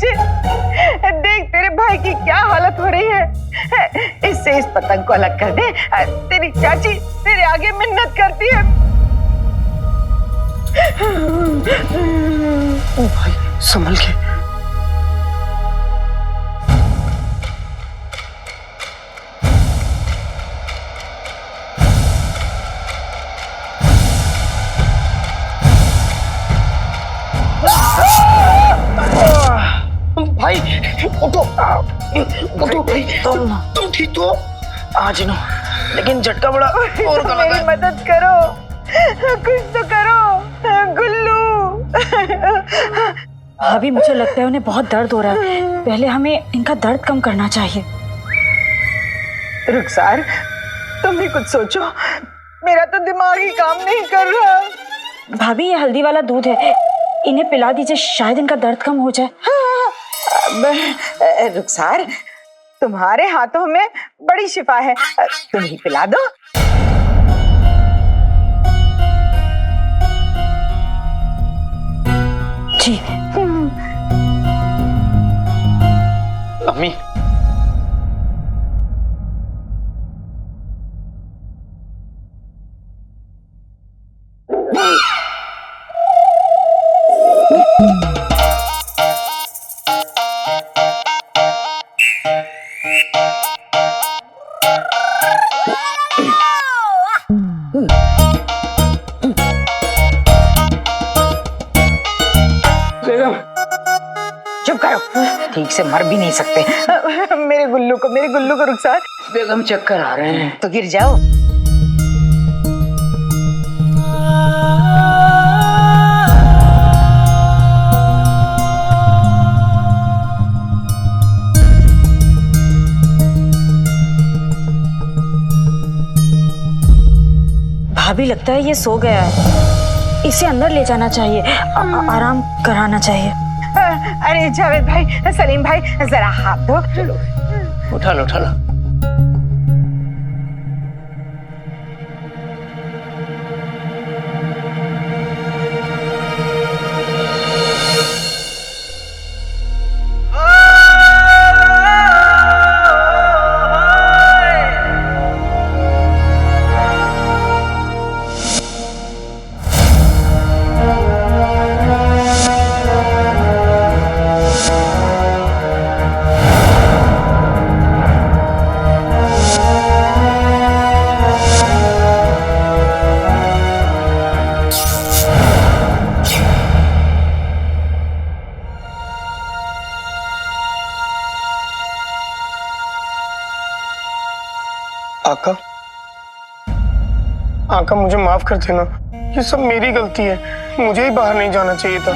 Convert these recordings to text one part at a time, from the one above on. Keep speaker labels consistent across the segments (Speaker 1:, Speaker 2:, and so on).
Speaker 1: बच्चे, देख तेरे भाई की क्या हालत हो रही है। इससे इस पतंग को अलग कर दे। तेरी चाची तेरे आगे मिन्नत करती है।
Speaker 2: ओ भाई संभल के। भाई उठो उठो भाई, तुम ठीक तो? हाँ जिनो, लेकिन झटका बड़ा और गला
Speaker 1: मेरी मदद करो, कुछ तो करो गुल्लू।
Speaker 3: भाभी मुझे लगता है उन्हें बहुत दर्द हो रहा है, पहले हमें इनका दर्द कम करना चाहिए।
Speaker 1: रुखसार, तुम भी कुछ सोचो, मेरा तो दिमाग ही काम नहीं कर रहा।
Speaker 3: भाभी ये हल्दी वाला दूध है, इन्हें पिला दीजिए, शायद इनका दर्द कम हो जाए।
Speaker 1: रुखसार, तुम्हारे हाथों में बड़ी शिफा है, तुम ही पिला दो।
Speaker 3: जी।
Speaker 2: अम्मी,
Speaker 1: चुप करो, ठीक से मर भी नहीं सकते। मेरे गुल्लू को रुखसार।
Speaker 2: बेगम चक्कर आ रहे हैं।
Speaker 1: तो गिर जाओ।
Speaker 3: भाभी लगता है ये सो गया है, इसे अंदर ले जाना चाहिए, आराम कराना चाहिए।
Speaker 1: अरे जावेद भाई, सलीम भाई, जरा हाथ दो।
Speaker 2: चलो उठा लो उठा लो।
Speaker 4: आका, आका मुझे माफ कर देना, ये सब मेरी गलती है, मुझे ही बाहर नहीं जाना चाहिए था।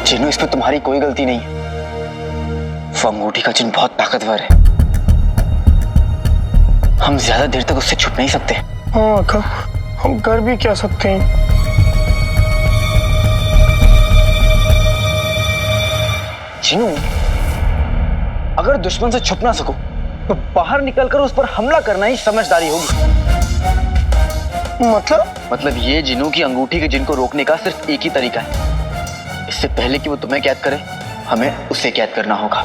Speaker 2: जिनो, इसमें तुम्हारी कोई गलती नहीं है। वो अंगूठी का चिन्ह बहुत ताकतवर है, हम ज्यादा देर तक उससे छुप नहीं सकते।
Speaker 4: हाँ आका, हम कर भी क्या सकते हैं।
Speaker 2: जिनो, अगर दुश्मन से छुप ना सको तो बाहर निकलकर उस पर हमला करना ही समझदारी होगी। मतलब ये जिनो की अंगूठी के जिनको रोकने का सिर्फ एक ही तरीका है। इससे पहले कि वो तुम्हें कैद करे, हमें उसे कैद करना होगा।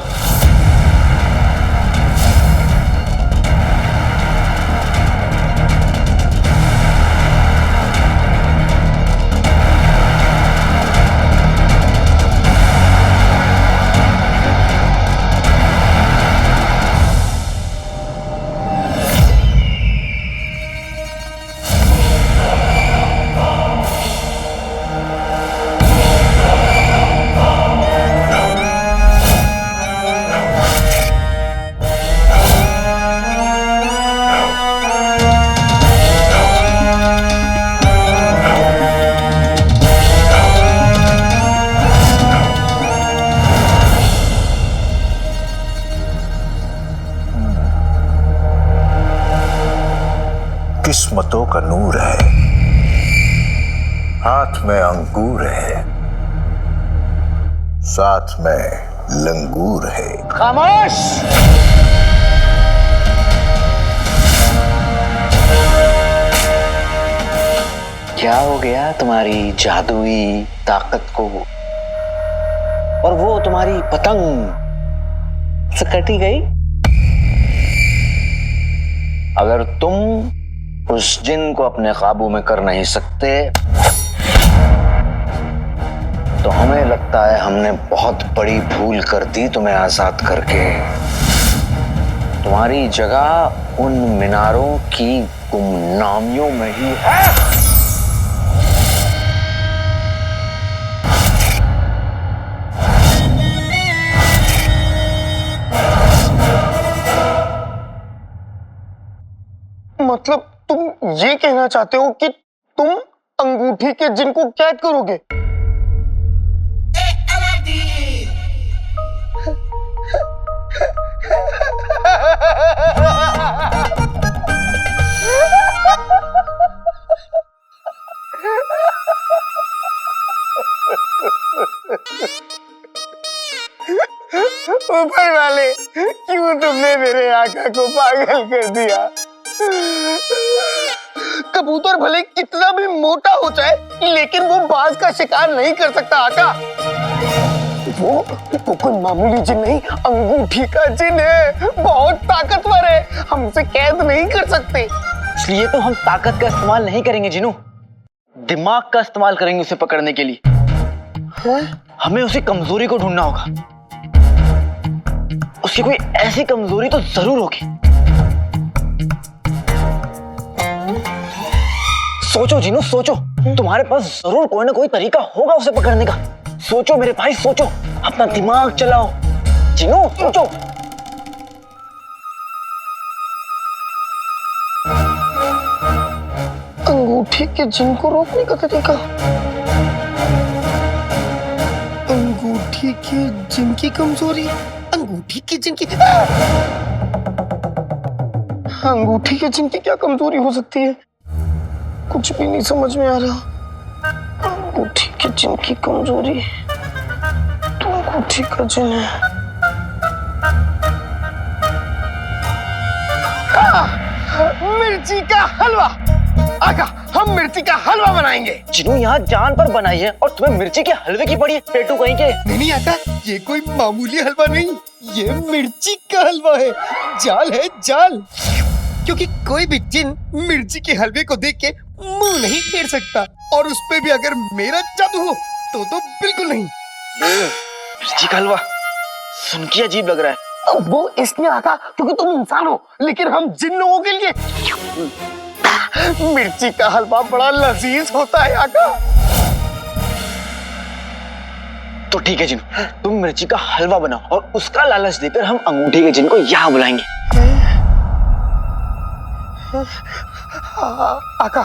Speaker 5: किस्मतों का नूर है, हाथ में अंगूर है, साथ में लंगूर है।
Speaker 2: खामोश! क्या हो गया तुम्हारी जादुई ताकत को? और वो तुम्हारी पतंग से कटी गई? अगर तुम उस जिन को अपने काबू में कर नहीं सकते तो हमें लगता है हमने बहुत बड़ी भूल कर दी तुम्हें आजाद करके। तुम्हारी जगह उन मीनारों की गुमनामियों में ही है।
Speaker 4: मतलब तुम ये कहना चाहते हो कि तुम अंगूठी के जिन को कैद करोगे? ऊपर वाले, क्यों तुमने मेरे आका को पागल कर दिया? कबूतर भले कितना भी मोटा हो जाए, लेकिन वो बाज का शिकार नहीं कर सकता आका। वो कोई मामूली जिन नहीं, अंगूठी का जिन है, बहुत ताकतवर है, हमसे कैद नहीं कर सकते।
Speaker 2: इसलिए तो हम ताकत का इस्तेमाल नहीं करेंगे जिनू, दिमाग का इस्तेमाल करेंगे उसे पकड़ने के लिए। हमें उसी कमजोरी को ढूंढना होगा। उसकी कोई ऐसी कमजोरी तो जरूर होगी। सोचो जिनू, सोचो, तुम्हारे पास जरूर कोई ना कोई तरीका होगा उसे पकड़ने का। सोचो मेरे भाई, सोचो, अपना दिमाग चलाओ। जिनू सोचो।
Speaker 4: अंगूठी के जिन को रोकने का तरीका? अंगूठी के जिन की कमजोरी? अंगूठी के जिन की अंगूठी के जिन की क्या कमजोरी हो सकती है? कुछ भी नहीं समझ में आ रहा। अंगूठी के जिन की कमजोरी तो अंगूठी का जिन है। मिर्ची का हलवा। आका, हम मिर्ची का हलवा बनाएंगे।
Speaker 2: जिनू यहाँ जान पर बनाई है और तुम्हें मिर्ची के हलवे की पड़ी है, पेटू कहीं के।
Speaker 4: नहीं आका, ये कोई मामूली हलवा नहीं, ये मिर्ची का हलवा है। जाल है, जाल। क्योंकि कोई भी जिन मिर्ची के हलवे को देख के मुंह नहीं फेर सकता, और उस पे भी अगर मेरा जादू हो तो बिल्कुल नहीं।
Speaker 2: मिर्ची का हलवा सुन के अजीब लग रहा है।
Speaker 4: वो इसलिए आका क्योंकि तुम इंसान हो, लेकिन हम जिन लोगों के लिए मिर्ची का हलवा बड़ा लजीज होता है आका।
Speaker 2: तो ठीक है जिन, तुम मिर्ची का हलवा बनाओ और उसका लालच देकर हम अंगूठी के जिन को यहाँ बुलाएंगे।
Speaker 4: आका,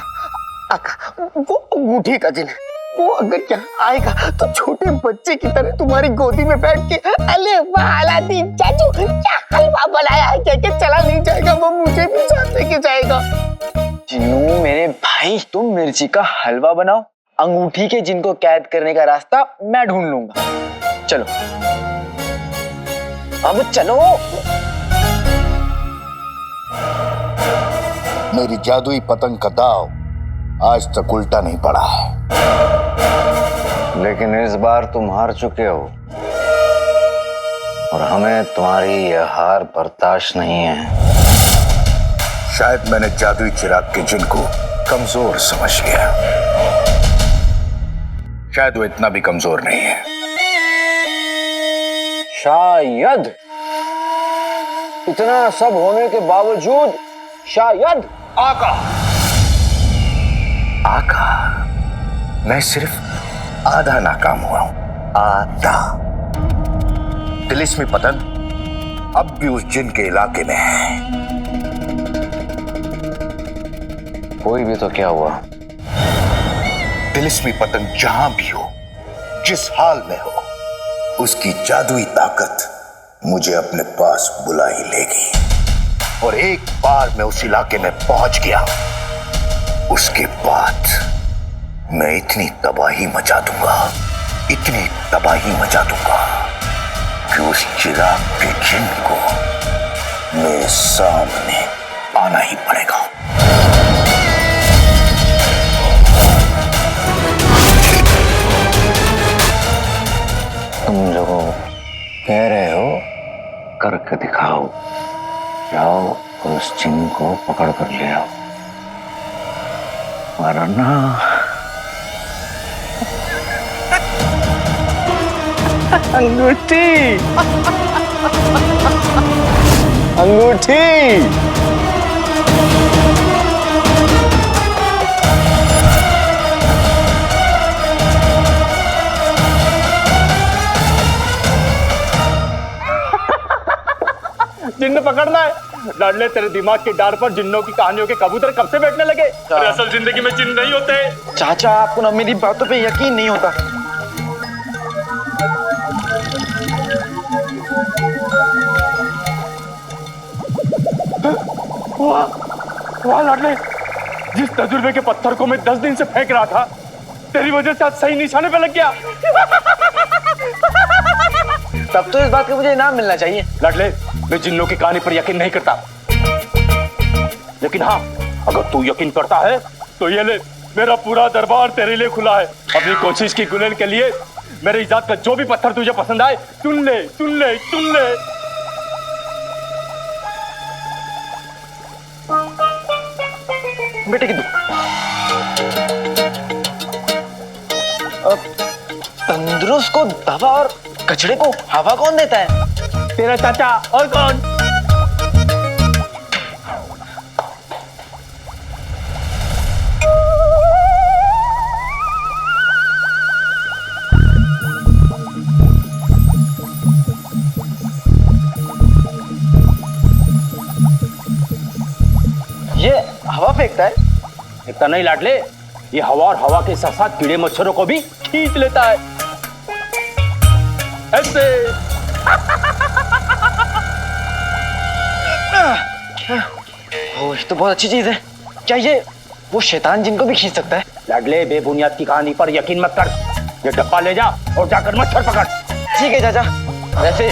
Speaker 4: आका, वो अंगूठी का जिन है, वो अगर यहाँ आएगा तो छोटे बच्चे की तरह तुम्हारी गोदी में बैठ के अले वाला दी चाचू क्या हलवा बनाया है कह के चला नहीं जाएगा। वो मुझे भी साथ लेके जाएगा।
Speaker 2: जिन्नू मेरे भाई, तुम मिर्ची का हलवा बनाओ, अंगूठी के जिन को कैद करने का रास्ता मैं ढूंढ लूंगा। चलो अब चलो।
Speaker 5: मेरी जादुई पतंग का दाव आज तक उल्टा नहीं पड़ा है, लेकिन इस बार तुम हार चुके हो और हमें तुम्हारी यह हार बर्दाश्त नहीं है। शायद मैंने जादुई चिराग के जिन को कमजोर समझ लिया। शायद वो इतना भी कमजोर नहीं है।
Speaker 2: शायद इतना सब होने के बावजूद शायद
Speaker 5: आका, आका, मैं सिर्फ आधा नाकाम हुआ हूं, आधा। तिलिस्मी पतंग अब भी उस जिन के इलाके में है।
Speaker 2: कोई भी तो क्या हुआ,
Speaker 5: तिलिस्मी पतंग जहां भी हो, जिस हाल में हो, उसकी जादुई ताकत मुझे अपने पास बुला ही लेगी। और एक बार मैं उस इलाके में पहुंच गया, उसके बाद मैं इतनी तबाही मचा दूंगा, इतनी तबाही मचा दूंगा कि उस चिराग के जिन को मेरे सामने आना ही पड़ेगा। करके दिखाओ। जाओ और उस चिंग को पकड़ कर ले आओ, वरना
Speaker 2: अंगूठी अंगूठी।
Speaker 6: जिन्न पकड़ना है। लाडले, तेरे दिमाग की डार पर जिन्नों की कहानियों के कबूतर कब से बैठने लगे? अरे असल जिंदगी में जिन्न नहीं होते।
Speaker 2: चाचा, आपको ना मेरी बातों पे यकीन नहीं होता।
Speaker 6: वाह लाडले, जिस तजुर्बे के पत्थर को मैं 10 दिन से फेंक रहा था, तेरी वजह से आज सही निशाने पे लग गया।
Speaker 2: तब तो इस बात का मुझे इनाम मिलना चाहिए।
Speaker 6: लाडले, मैं जिन्नों की कहानी पर यकीन नहीं करता, लेकिन हाँ, अगर तू यकीन करता है तो ये ले, मेरा पूरा दरबार तेरे लिए खुला है। अपनी कोशिश की गुलेल के लिए मेरे इजाद का जो भी पत्थर तुझे पसंद आए चुन ले, चुन ले, चुन ले।
Speaker 2: बेटे की तंदुरुस्त को दवा और कचड़े को हवा कौन देता है?
Speaker 6: तेरा चाचा, और कौन?
Speaker 2: ये हवा फेंकता है?
Speaker 6: इतना नहीं लाडले, ये हवा और हवा के साथ साथ कीड़े मच्छरों को भी खींच लेता है। ऐसे
Speaker 2: ये तो बहुत अच्छी चीज है। क्या ये वो शैतान जिनको भी खींच सकता है?
Speaker 6: लाडले, बेबुनियाद की कहानी पर यकीन मत कर। ये डब्बा ले जा और जाकर मच्छर पकड़।
Speaker 2: ठीक है चाचा, वैसे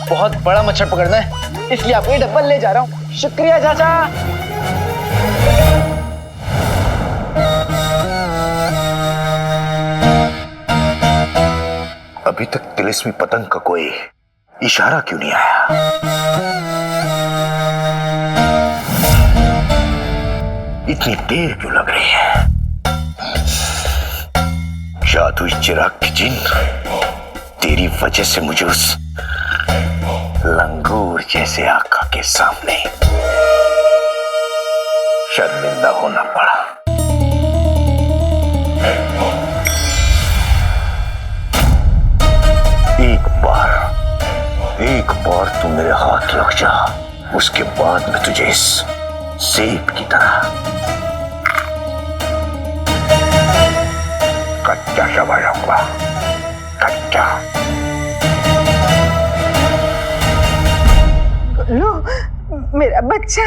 Speaker 2: बहुत बड़ा मच्छर पकड़ना है, इसलिए आपको ये डब्बा ले जा रहा हूँ। शुक्रिया चाचा।
Speaker 5: अभी तक तिलिस्मी पतंग का कोई इशारा क्यों नहीं आया? इतनी देर क्यों लग रही है? जादुई चिराग की जिन, तेरी वजह से मुझे उस लंगूर जैसे आका के सामने शर्मिंदा होना पड़ा। एक बार तू मेरे हाथ लग जा, उसके बाद मैं तुझे इस सेब की तरह कच्चा चबा जाऊंगा, कच्चा।
Speaker 1: लो, मेरा बच्चा।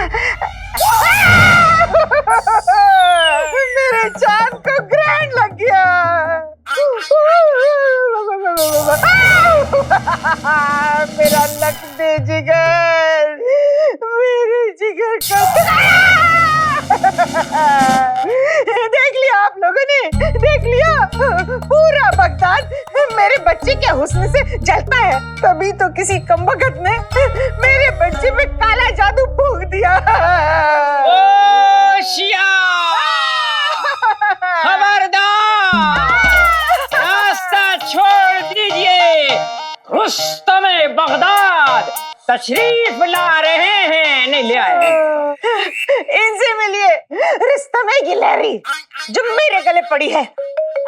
Speaker 1: मेरे चांद को ग्रैंड लग गया। मेरा लक दे जिगर, मेरे जिगर का। देख लिया आप लोगों ने, देख लिया, पूरा बगदाद मेरे बच्चे के हुस्न से जलता है। तभी तो किसी कमबख्त ने मेरे बच्चे में काला जादू फूंक दिया।
Speaker 7: खबरदार, रास्ता छोड़ दीजिए। रुस्तमे बगदाद तशरीफ ला रहे हैं। नहीं ले आए हैं।
Speaker 1: इनसे मिलिए रुस्तमे की लहरी जो मेरे गले पड़ी है।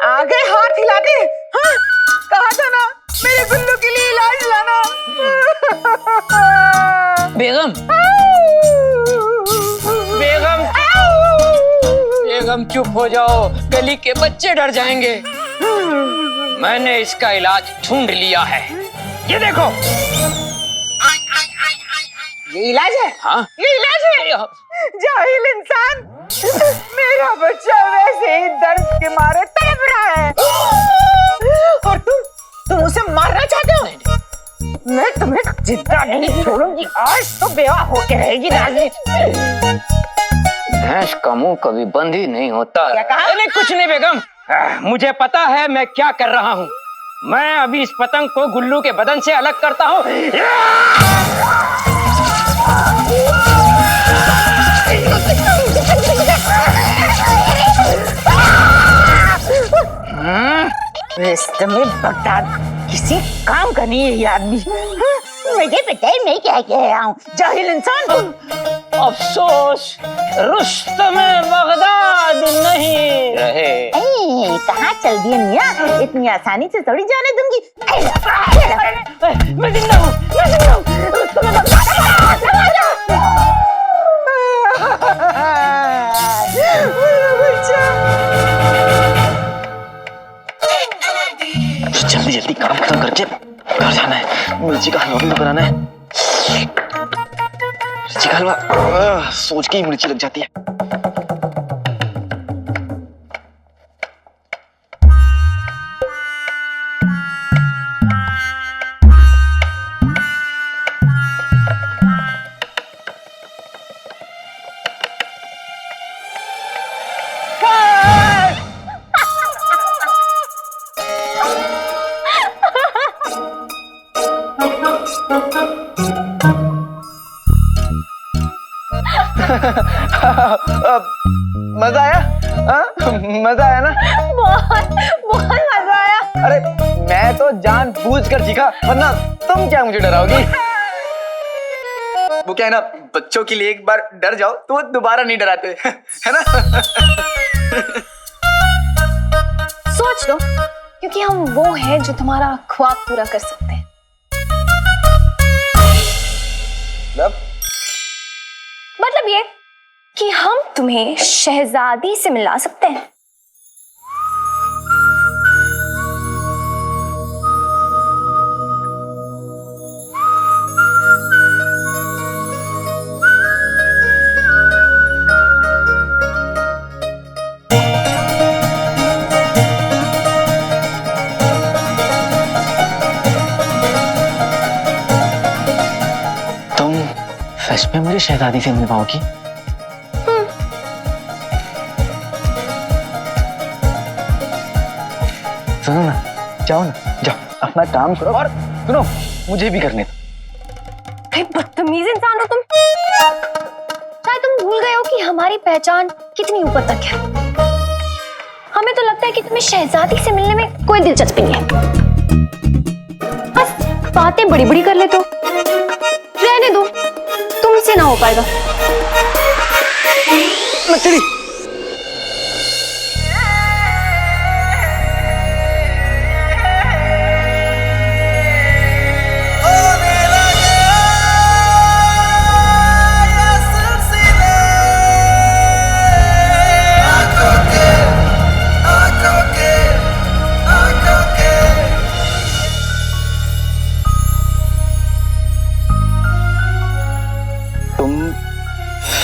Speaker 1: आगे हाथ हिलाते। हाँ, कहा था ना मेरे गुल्लू के लिए इलाज लाना।
Speaker 7: बेगम, बेगम, बेगम चुप हो जाओ, गली के बच्चे डर जाएंगे। मैंने इसका इलाज ढूंढ लिया है, ये देखो।
Speaker 1: ये इलाज है?
Speaker 7: हाँ,
Speaker 1: ये इलाज है? जाहिल इंसान, मेरा बच्चा वैसे ही दर्द के मारे तड़प रहा है और तुम उसे मारना चाहते हो? मैं तुम्हें जिंदा नहीं छोड़ूंगी। आज तो बेवा होके रहेगी नाज़नीन।
Speaker 7: भैंस का मुंह कभी बंद ही नहीं होता।
Speaker 1: क्या कहा?
Speaker 7: नहीं, कुछ नहीं बेगम, मुझे पता है मैं क्या कर रहा हूँ। मैं अभी इस पतंग को गुल्लू के बदन से अलग करता हूँ।
Speaker 1: वेस्ट में बगदाद किसी काम का नहीं है ये आदमी। मुझे पता है मैं क्या कह रहा हूँ, जाहिल इंसान।
Speaker 7: अफसोस रुस्तम बगदाद नहीं रहे।
Speaker 1: कहाँ चल दिए मियाँ, इतनी आसानी से थोड़ी जाने दूंगी।
Speaker 7: मैं जिंदा हूँ, मैं जिंदा हूँ। रुस्तम बगदाद
Speaker 2: जल्दी जल्दी काम खत्म करके घर जाना है। मिर्ची का हलवा भी तो बनाना है। मिर्ची का हलवा सोच के ही मिर्ची लग जाती है। मजा आया? मजा आया ना?
Speaker 3: बहुत बहुत मजा आया।
Speaker 2: अरे मैं तो जानबूझकर चीखा, वरना तुम क्या मुझे डराओगी? वो क्या है ना, बच्चों के लिए एक बार डर जाओ तो वो दोबारा नहीं डराते, है ना?
Speaker 8: सोच लो, क्योंकि हम वो हैं जो तुम्हारा ख्वाब पूरा कर सकते हैं। मतलब ये कि हम तुम्हें शहजादी से मिला सकते हैं।
Speaker 2: तुम सच में मुझे शहजादी से मिलवाओगी? सुनो ना, जाओ ना, जाओ अपना काम करो और सुनो मुझे भी करने दो।
Speaker 8: बदतमीज इंसान हो तुम। शायद तुम भूल गए हो कि हमारी पहचान कितनी ऊपर तक है। हमें तो लगता है कि तुम्हें शहजादी से मिलने में कोई दिलचस्पी नहीं है। बस बातें बड़ी बड़ी कर लेते हो। रहने दो, तुमसे ना हो पाएगा।
Speaker 2: लक्ष्मी,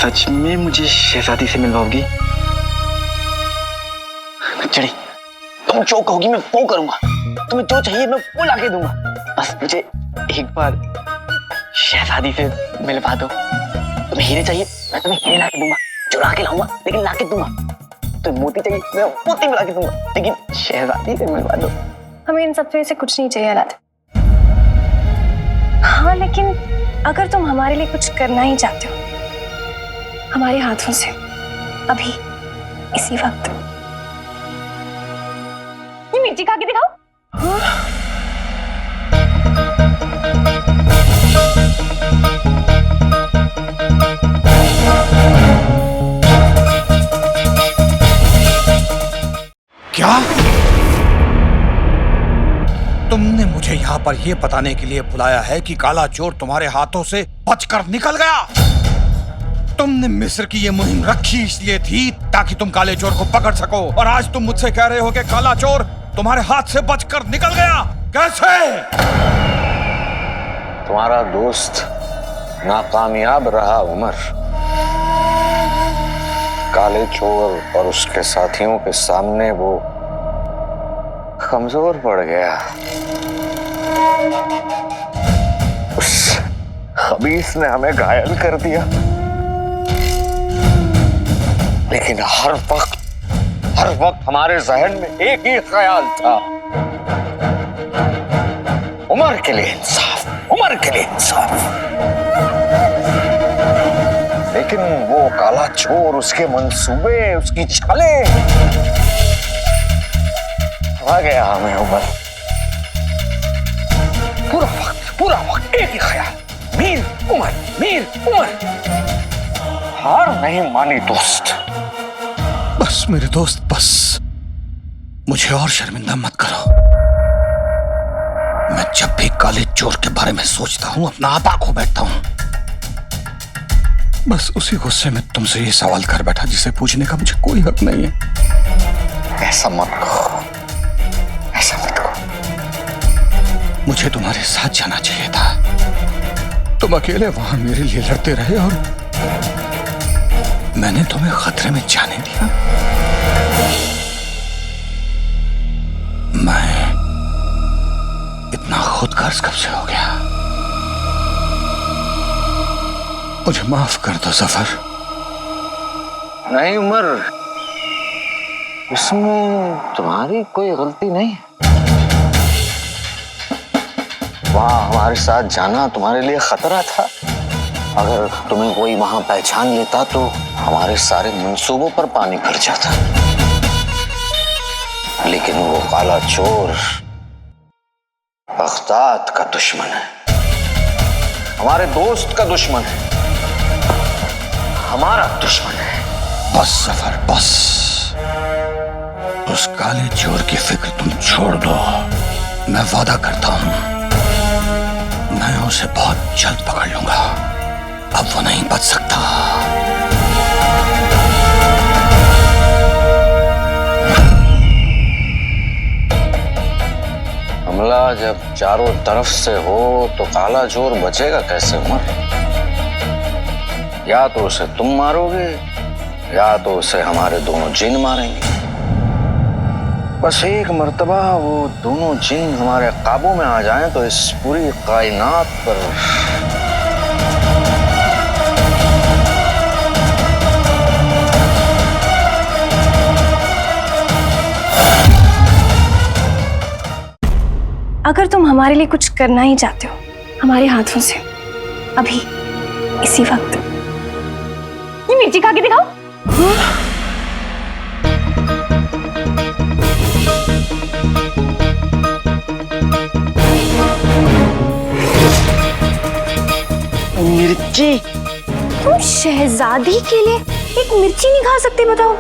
Speaker 2: सच में मुझे शहजादी से मिलवाओगी? चढ़ी, तुम जो कहोगी मैं वो करूंगा। तुम्हें जो चाहिए मैं वो लाके दूंगा। बस मुझे एक बार शहजादी से मिलवा दो। तुम्हें हीरे चाहिए मैं तुम्हें हीरे लाके दूंगा, चुरा के लाऊंगा लेकिन लाके दूंगा। तुम्हें मोती चाहिए मैं मोती मिला के दूंगा, लेकिन शहजादी से मिलवा दो।
Speaker 8: हमें इन सब में से कुछ नहीं चाहिए अनाथ। हाँ, लेकिन अगर तुम हमारे लिए कुछ करना ही चाहते हो हमारे हाथों से, अभी इसी वक्त, ये मिर्ची खा के दिखाओ।
Speaker 9: क्या तुमने मुझे यहाँ पर यह बताने के लिए बुलाया है कि काला चोर तुम्हारे हाथों से बचकर निकल गया? तुमने मिस्र की ये मुहिम रखी इसलिए थी ताकि तुम काले चोर को पकड़ सको, और आज तुम मुझसे कह रहे हो कि काला चोर तुम्हारे हाथ से बचकर निकल गया। कैसे?
Speaker 5: तुम्हारा दोस्त नाकामयाब रहा उमर। काले चोर और उसके साथियों के सामने वो कमजोर पड़ गया। उस खबीस ने हमें घायल कर दिया, लेकिन हर वक्त हमारे जहन में एक ही ख्याल था, उमर के लिए इंसाफ, उमर के लिए इंसाफ। काला चोर, उसके मंसूबे, उसकी चालें। आ गया हमें उमर। पूरा वक्त एक ही ख्याल, मीर उमर, मीर उमर। हार नहीं मानी दोस्त।
Speaker 9: बस मेरे दोस्त बस, मुझे और शर्मिंदा मत करो। मैं जब भी काले चोर के बारे में सोचता हूं अपना आपा खो बैठता हूं। बस उसी गुस्से में तुमसे ये सवाल कर बैठा जिसे पूछने का मुझे कोई हक नहीं है।
Speaker 5: ऐसा मत कहो, ऐसा मत कहो।
Speaker 9: मुझे तुम्हारे साथ जाना चाहिए था। तुम अकेले वहां मेरे लिए लड़ते रहे और मैंने तुम्हें खतरे में जाने दिया। मैं इतना खुदगर्ज कब से हो गया? मुझे माफ कर दो सफर।
Speaker 5: नहीं उमर, इसमें तुम्हारी कोई गलती नहीं है। वहां हमारे साथ जाना तुम्हारे लिए खतरा था। अगर तुम्हें कोई वहां पहचान लेता तो हमारे सारे मंसूबों पर पानी फिर जाता। लेकिन वो काला चोर बगदाद का दुश्मन है, हमारे दोस्त का दुश्मन है, हमारा दुश्मन है।
Speaker 9: बस सफर बस, उस काले चोर की फिक्र तुम छोड़ दो। मैं वादा करता हूं मैं उसे बहुत जल्द पकड़ लूंगा। अब वो नहीं बच सकता।
Speaker 5: हमला जब चारों तरफ से हो तो काला चोर बचेगा कैसे उमर? या तो उसे तुम मारोगे या तो उसे हमारे दोनों जिन मारेंगे। बस एक मर्तबा वो दोनों जिन हमारे काबू में आ जाएं तो इस पूरी कायनात पर
Speaker 8: अगर तुम हमारे लिए कुछ करना ही चाहते हो हमारे हाथों से, अभी इसी वक्त ये मिर्ची खा के दिखाओ।
Speaker 2: मिर्ची?
Speaker 8: तुम शहजादी के लिए एक मिर्ची नहीं खा सकते? बताओ।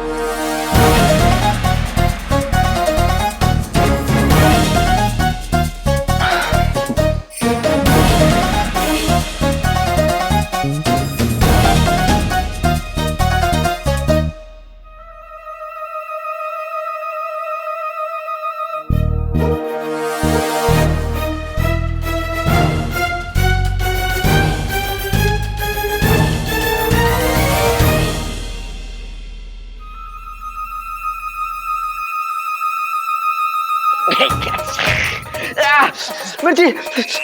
Speaker 2: मिर्ची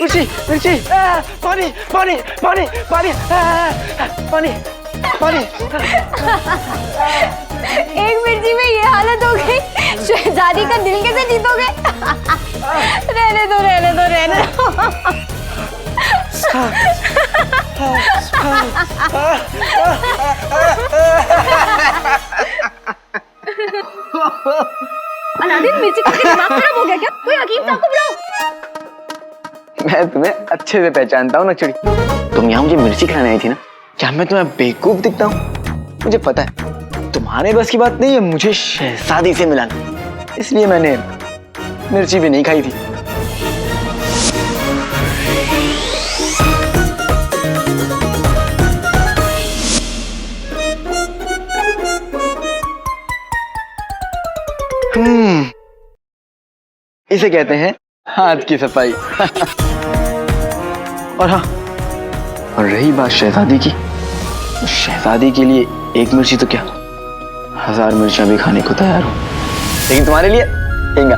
Speaker 2: मिर्ची मिर्ची, पानी पानी पानी पानी पानी पानी।
Speaker 8: एक मिर्ची में ये हालत हो गई, शहजादी का दिल कैसे जीतोगे? रहने दो रहने दो रहने दो। अलादीन, मिर्ची खा के दिमाग खराब हो गया क्या? कोई हकीम साहब को बुलाओ।
Speaker 2: मैं तुम्हें अच्छे से पहचानता हूँ नक्सड़ी। तुम यहाँ मुझे मिर्ची खिलाने आई थी ना? क्या मैं तुम्हें बेवकूफ दिखता हूँ? मुझे पता है तुम्हारे बस की बात नहीं है मुझे शहजादी से मिलाना, इसलिए मैंने मिर्ची भी नहीं खाई थी। इसे कहते हैं हाथ की सफाई। और हाँ, और रही बात शहजादी की, शहजादी के लिए एक मिर्ची तो क्या 1000 मिर्चियां भी खाने को तैयार हूं, लेकिन तुम्हारे लिए इंगा।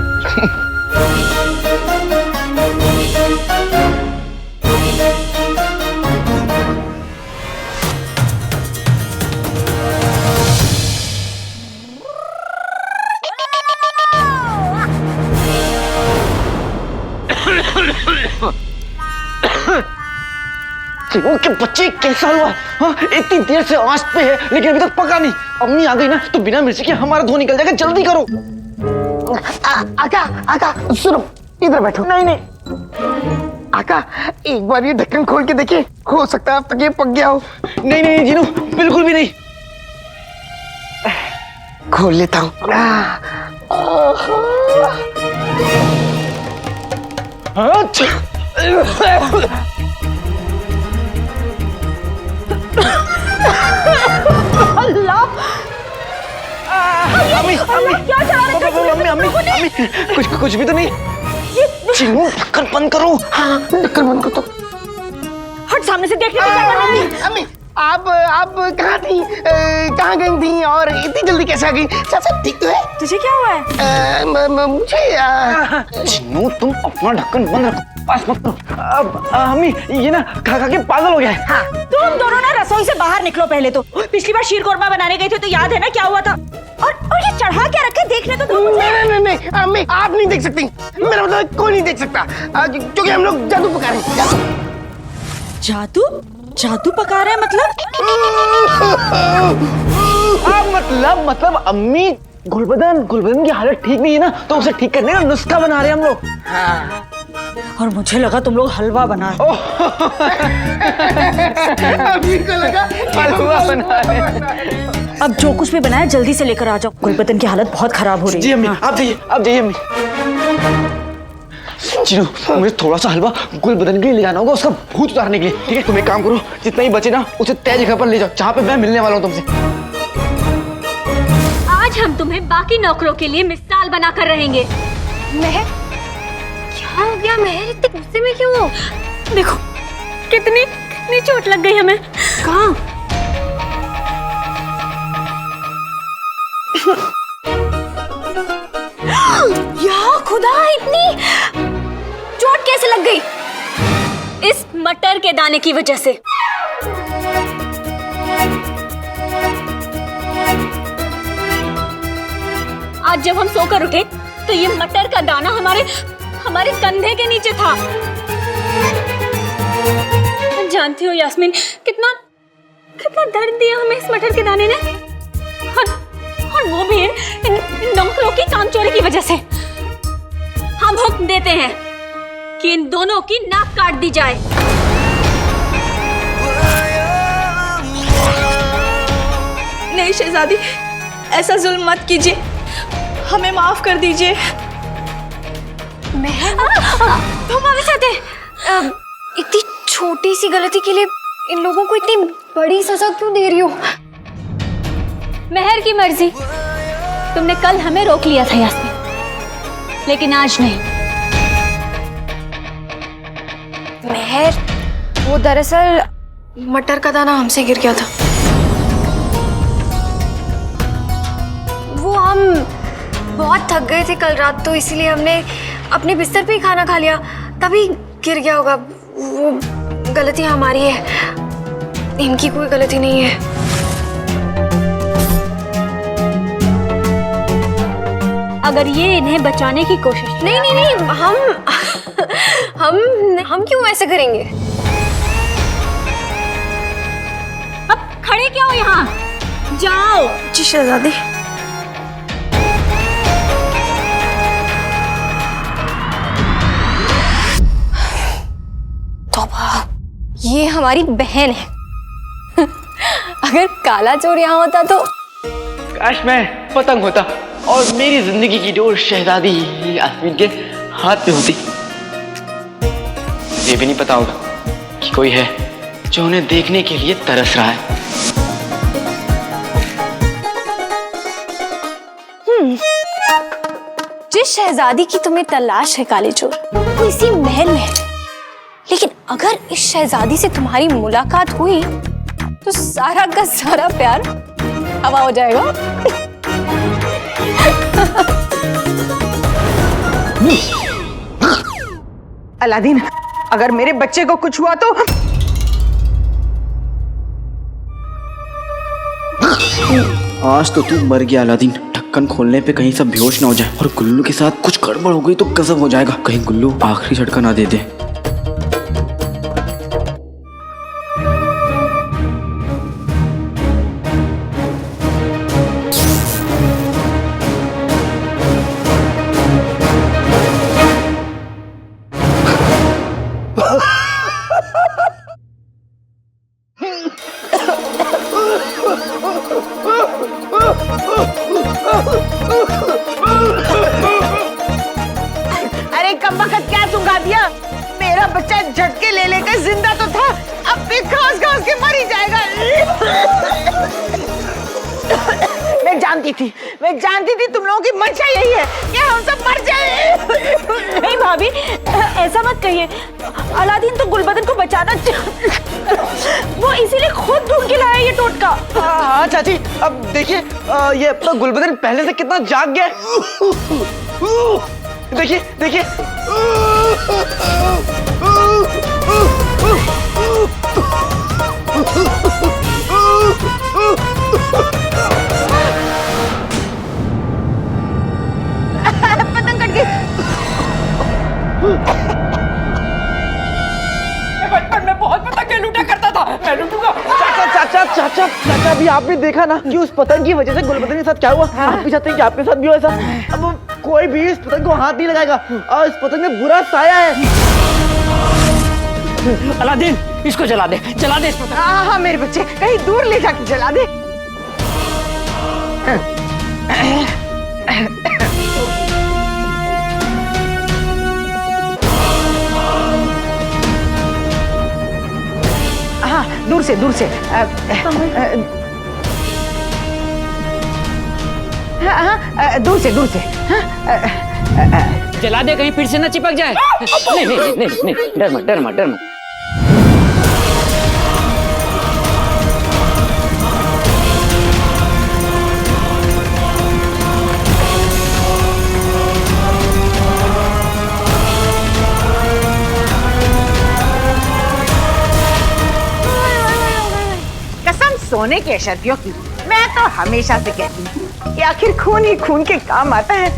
Speaker 2: चिनू के बच्चे कैसा हुआ? हाँ, इतनी देर से आंच पे है लेकिन अभी तक पका नहीं। अम्मी आ गई ना तो बिना मिर्ची के हमारा धो निकल जाएगा। जल्दी करो।
Speaker 4: आका आका सुनो, इधर बैठो।
Speaker 2: नहीं नहीं
Speaker 4: आका, एक बार ये ढक्कन खोल के देखिए, हो सकता है अब तक ये पक गया हो।
Speaker 2: नहीं नहीं जीनू, बिल्कुल भी नहीं।
Speaker 4: खोल लेता हूँ।
Speaker 2: अम्मी अम्मी
Speaker 3: क्या चला रहे थे?
Speaker 2: अम्मी अम्मी अम्मी कुछ भी तो नहीं। चिनू ढक्कन बंद करो।
Speaker 4: हाँ, ढक्कन बंद कर दो।
Speaker 3: हट सामने से, देखने में क्या कर रही है?
Speaker 4: अम्मी आप कहाँ थी? कहाँ गई थी और इतनी जल्दी कैसे आ गई? सब ठीक तो है?
Speaker 3: तुझे क्या हुआ है?
Speaker 4: मुझे
Speaker 2: चिनू तुम अपना ढक्कन बंद रखो, पास मत करो। अब अम्मी ये ना खा खा के पागल हो गया है।
Speaker 3: हाँ, तुम दोनों ना रसोई से बाहर निकलो पहले तो। पिछली बार शीर कोरमा बनाने गए थे तो याद है ना क्या हुआ था? और ये चढ़ा क्या रखे, देखने तो दो मुझे।
Speaker 4: नहीं अम्मी आप नहीं देख सकती। मेरा मतलब कोई नहीं देख सकता क्योंकि हम लोग जादू पका रहे हैं।
Speaker 3: जादू? जादू पका रहे हैं मतलब?
Speaker 2: मतलब अम्मी गुलबदन की हालत ठीक नहीं है ना तो उसे ठीक करने का नुस्खा बना रहे हैं हम लोग।
Speaker 3: हाँ। और मुझे लगा तुम लोग हलवा बना रहे।
Speaker 4: अभी को लगा
Speaker 2: हलवा बना रहे हैं।
Speaker 3: अब जो कुछ भी बनाया जल्दी से लेकर आ जाओ, गुलबदन की हालत बहुत खराब हो रही है।
Speaker 2: जी अम्मी, आप जाइए अम्मी। चिनू मुझे थोड़ा सा हलवा गुलबदन के लिए ले जाना होगा, उसका भूत उतारने के लिए। ठीक है, तुम एक काम करो, जितना ही बचे ना उसे तय जगह पर ले जाओ जहाँ पे मैं मिलने वाला हूँ तुमसे।
Speaker 8: आज हम तुम्हें बाकी नौकरों के लिए मिसाल बनाकर रहेंगे। महर, क्या हो गया महर? इतने गुस्से में क्यों हो? देखो कितनी चोट लग गई हमें। कहाँ? या खुदा, इतनी चोट कैसे लग गई? इस मटर के दाने की वजह से। आज जब हम सोकर उठे तो ये मटर का दाना हमारे कंधे के नीचे था। जानती हो यास्मीन, कितना दर्द दिया हमें इस मटर के दाने ने। और वो भी इन नौकरों की कामचोरी की वजह से। हम हुक्म देते हैं कि इन दोनों की नाक काट दी जाए।
Speaker 10: नहीं शहजादी, ऐसा जुल्म मत कीजिए, हमें माफ कर दीजिए।
Speaker 8: तुम हमारे साथ है। इतनी छोटी सी गलती के लिए इन लोगों को इतनी बड़ी सजा क्यों दे रही हो? महर की मर्जी। तुमने कल हमें रोक लिया था यास्मीन, लेकिन आज नहीं। महर, वो दरअसल
Speaker 10: मटर का दाना हमसे गिर गया था।
Speaker 8: वो हम बहुत थक गए थे कल रात, तो इसीलिए हमने अपने बिस्तर पे ही खाना खा लिया, तभी गिर गया होगा। वो गलती हमारी है, इनकी कोई गलती नहीं है। अगर ये इन्हें बचाने की कोशिश नहीं, हम क्यों ऐसे करेंगे? अब खड़े क्या हो यहाँ? जाओ।
Speaker 10: जी शहजादी।
Speaker 8: तौबा, ये हमारी बहन है। अगर काला चोर यहाँ होता तो
Speaker 2: काश मैं पतंग होता और मेरी जिंदगी की डोर शहजादी यास्मीन के हाथ में होती। ये भी नहीं पता होगा कि कोई है जो उन्हें देखने के लिए तरस रहा है।
Speaker 8: जिस शहजादी की तुम्हें तलाश है काले चोर, वो इसी महल में है। लेकिन अगर इस शहजादी से तुम्हारी मुलाकात हुई तो सारा का सारा प्यार हवा हो जाएगा।
Speaker 1: अलादीन, अगर मेरे बच्चे को कुछ हुआ तो
Speaker 2: आज तो तू मर गया अलादीन। ढक्कन खोलने पे कहीं सब बेहोश ना हो जाए और गुल्लू के साथ कुछ गड़बड़ हो गई तो गजब हो जाएगा। कहीं गुल्लू आखिरी झटका ना दे दे।
Speaker 1: अरे कमबख्त क्या सुंघा दिया? मेरा बच्चा झटके ले लेकर जिंदा तो था, अब भी घास घास के मर ही जाएगा। मैं जानती थी तुम लोगों की मंशा यही है कि हम सब मर जाए।
Speaker 3: नहीं भाभी, ऐसा मत कहिए। अलादीन तो गुलबदन को बचाना वो इसीलिए खुद ढूंढ के लाया ये टोटका।
Speaker 2: हाँ चाची, अब देखिए ये अपना गुलबदन पहले से कितना जाग गया है। देखिए देखिए।
Speaker 1: पतंग कट गई।
Speaker 7: बचपन में बहुत पतंगे लूटा करता था, मैं लूटूंगा।
Speaker 2: चाचा भी आपने देखा ना कि उस पतंग की वजह से गुलबदन के साथ क्या हुआ। आप भी चाहते हैं कि आपके साथ भी हो ऐसा। अब कोई भी इस पतंग को हाथ नहीं लगाएगा और इस पतंग में बुरा साया है।
Speaker 7: अलादीन, इसको जला दे इस पतंग।
Speaker 1: हाँ मेरे बच्चे, कहीं दूर ले जाके जला दे। हाँ दूर से दूर से
Speaker 7: जला दे, कहीं फिर से न चिपक जाए। नहीं, डर मत।
Speaker 1: कसम सोने के अशर्फियों की, मैं तो हमेशा से कहती हूँ कि आखिर खून ही खून के काम आता है।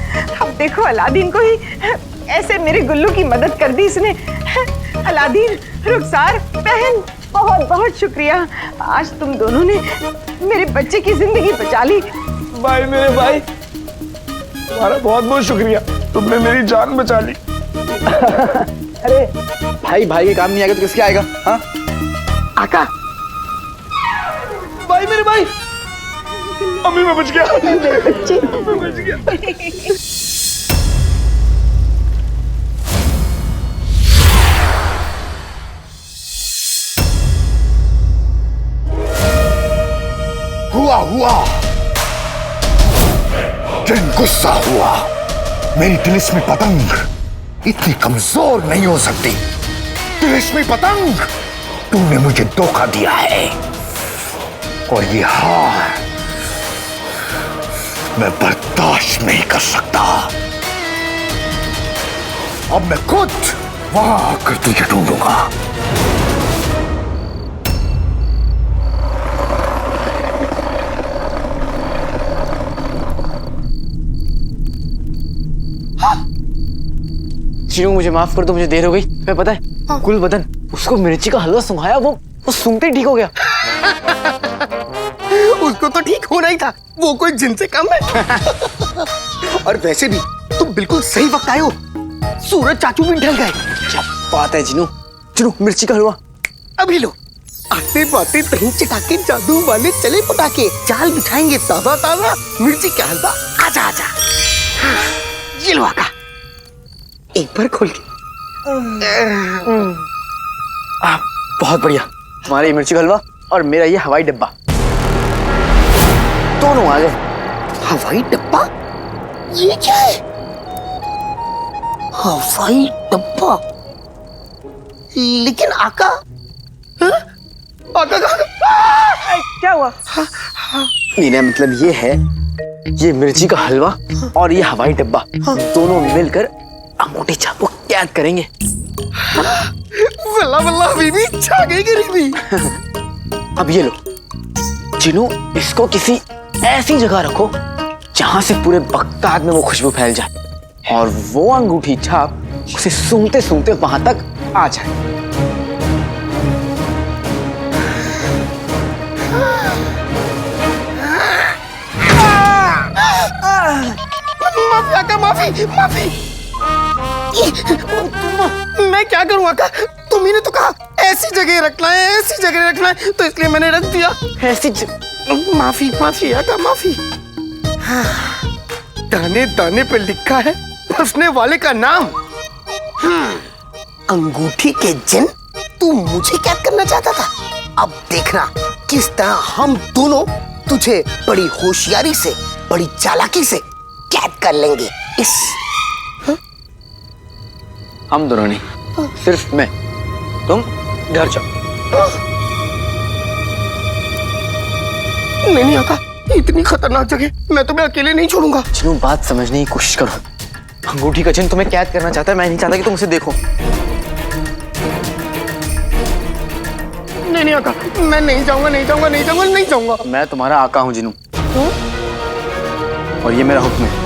Speaker 1: अब देखो अलादीन को ही ऐसे मेरे गुल्लू की मदद कर दी इसने। अलादीन, रुखसार, बहन, बहुत बहुत शुक्रिया। आज तुम दोनों ने मेरे बच्चे की जिंदगी बचा ली।
Speaker 6: भाई मेरे भाई, तुम्हारा बहुत बहुत शुक्रिया, तुमने मेरी जान बचा ली।
Speaker 2: अरे भाई के काम नहीं आएगा तो किसके आएगा? हाँ
Speaker 1: आका,
Speaker 6: भाई मेरे भाई, अभी मैं बच गया।
Speaker 5: हुआ दिन गुस्सा हुआ। मेरी तिलिस्मी पतंग इतनी कमजोर नहीं हो सकती। तिलिस्मी पतंग, तूने मुझे धोखा दिया है और ये हार मैं बर्दाश्त नहीं कर सकता। अब मैं खुद वहां आकर तुझे ढूंढूंगा।
Speaker 2: जीनू मुझे माफ कर दो, मुझे देर हो गई। मैं पता है गुलबदन, उसको मिर्ची का हलवा सुंघाया, वो सूंघते ही ठीक हो गया।
Speaker 4: उसको तो ठीक होना ही था, वो कोई जिन से कम है। और वैसे भी तुम बिल्कुल सही वक्त आए हो, सूरज चाचू भी ढल गए।
Speaker 2: क्या बात है जीनू, मिर्ची का हलवा
Speaker 4: अभी लो। आते बाते दही चटाके जादू वाले चले पटाके, जाल बिछाएंगे ताजा ताजा मिर्ची का हलवा। आजा ये लो आका, एक बार खोल के।
Speaker 2: बहुत बढ़िया, हमारा ये मिर्ची का हलवा और मेरा ये हवाई डब्बा दोनों आ गए।
Speaker 4: हवाई डब्बा? ये क्या है? हवाई डब्बा? लेकिन आका, आका
Speaker 2: क्या हुआ? मेरा मतलब ये है, ये मिर्ची का हलवा और ये हवाई डब्बा दोनों मिलकर अंगूठी छाप को कैद करेंगे।
Speaker 4: वल्ला वल्ला बीबी, छा गई गरीबी।
Speaker 2: अब ये लो जिनू, इसको किसी ऐसी जगह रखो जहां से पूरे बगदाद में वो खुशबू फैल जाए और वो अंगूठी छाप उसे सूंघते सूंघते वहां तक आ जाए।
Speaker 4: माफी आका, माफी। मैं क्या करूं आका, तुम ही ने तो कहा ऐसी जगह रखना है, तो इसलिए मैंने रख दिया।
Speaker 2: ऐसी
Speaker 4: माफी आका, माफी। दाने दाने पे लिखा है फंसने वाले का नाम। अंगूठी के जिन, तू मुझे कैद करना चाहता था। अब देखना किस तरह हम दोनों तुझे बड़ी होशियारी से, बड़ी चालाकी से कैद कर लेंगे। इस
Speaker 2: हम दोनों नहीं, सिर्फ मैं। तुम घर जाओ।
Speaker 4: नहीं आका, इतनी खतरनाक जगह मैं तुम्हें अकेले नहीं छोड़ूंगा।
Speaker 2: जिन्हों बात समझने की कोशिश करो। अंगूठी का चिन्ह तुम्हें कैद करना चाहता है, मैं नहीं चाहता कि तुम उसे देखो।
Speaker 4: नहीं आका, मैं नहीं जाऊंगा, नहीं जाऊंगा, नहीं जाऊंगा, नहीं जाऊंगा।
Speaker 2: मैं तुम्हारा आका हूं जिनू, और ये मेरा हुक्म है।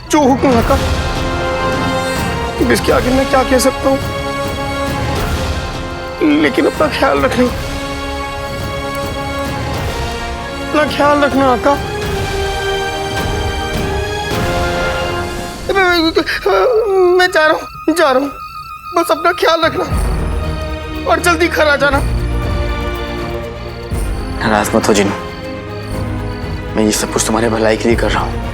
Speaker 4: जो हुक्म आका, इसके आगे मैं क्या कह सकता हूँ, लेकिन अपना ख्याल रखना, अपना ख्याल रखना आका। मैं जा रहा हूँ, बस अपना ख्याल रखना और जल्दी घर आ जाना।
Speaker 2: नाराज मत हो जिनू, मैं ये सब कुछ तुम्हारे भलाई के लिए कर रहा हूँ।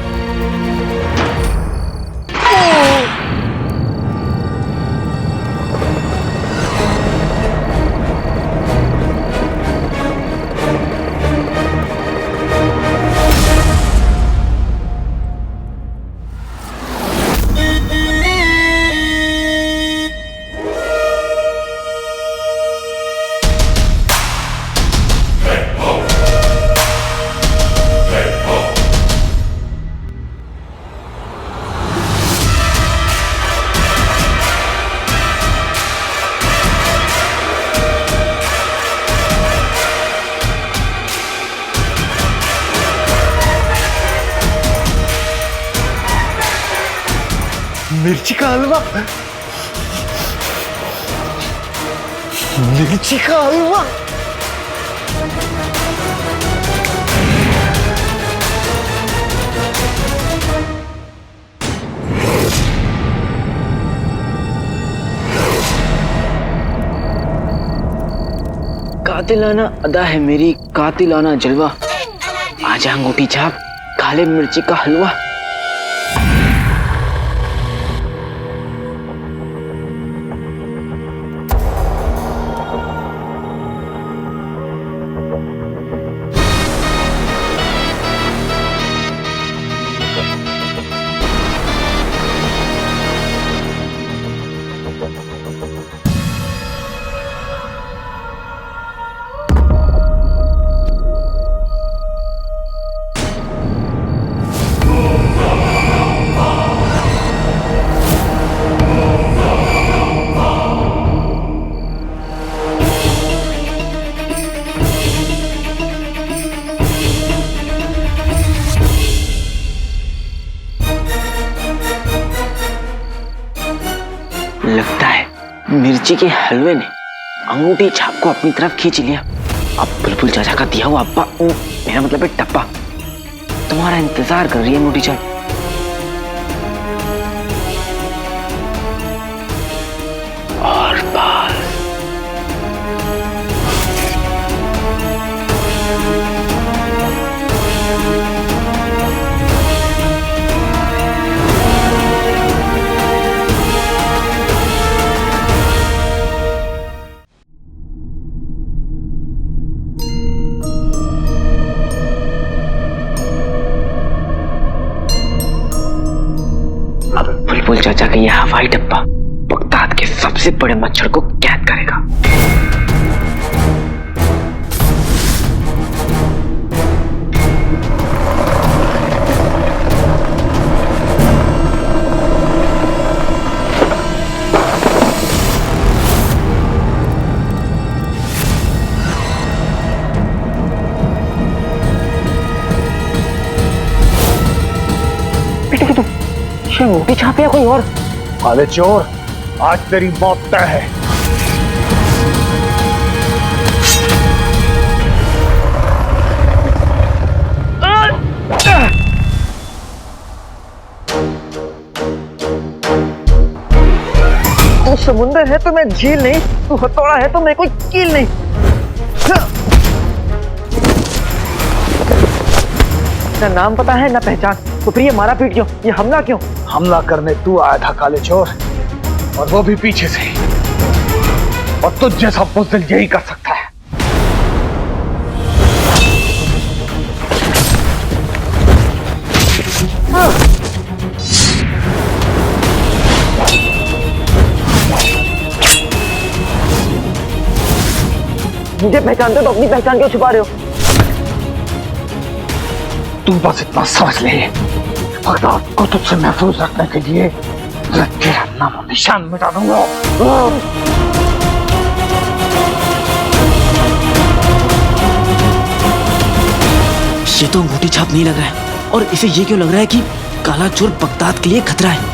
Speaker 4: मिर्ची का हलवा, मिर्ची का हलवा।
Speaker 2: कातिलाना अदा है मेरी, कातिलाना जलवा। आजा अंगूठी छाप, काले मिर्ची का हलवा। लगता है मिर्ची के हलवे ने अंगूठी छाप को अपनी तरफ खींच लिया। अब बुलबुल चाचा का दिया हुआ अब्बा, मेरा मतलब है टप्पा, तुम्हारा इंतजार कर रही है अंगूठी छाप। और बाल बुलबुल चाचा का यह हवाई डब्बा बगदाद के सबसे बड़े मच्छर को कैद करेगा। ये मोटी छाप या कोई और?
Speaker 6: काले चोर, आज तेरी मौत तय है।
Speaker 1: समुंदर है तो मैं झील नहीं, तू हथौड़ा है तो मैं कोई कील नहीं। ना नाम पता है ना पहचान, तो फिर ये मारा पीट क्यों, ये हमला क्यों?
Speaker 9: हमला करने तू आया था काले चोर, और वो भी पीछे से, और तुझ जैसा बुज़दिल यही कर सकता है।
Speaker 1: मुझे पहचानते हो तो अपनी पहचान क्यों छुपा रहे हो?
Speaker 9: तू बस इतना समझ ले, बगदाद को तुझसे महफूज रखने के लिए मैं तेरा नाम निशान मिटा दूंगा।
Speaker 2: ये तो अंगूठी छाप नहीं लग रहा है, और इसे ये क्यों लग रहा है कि काला चोर बगदाद के लिए खतरा है?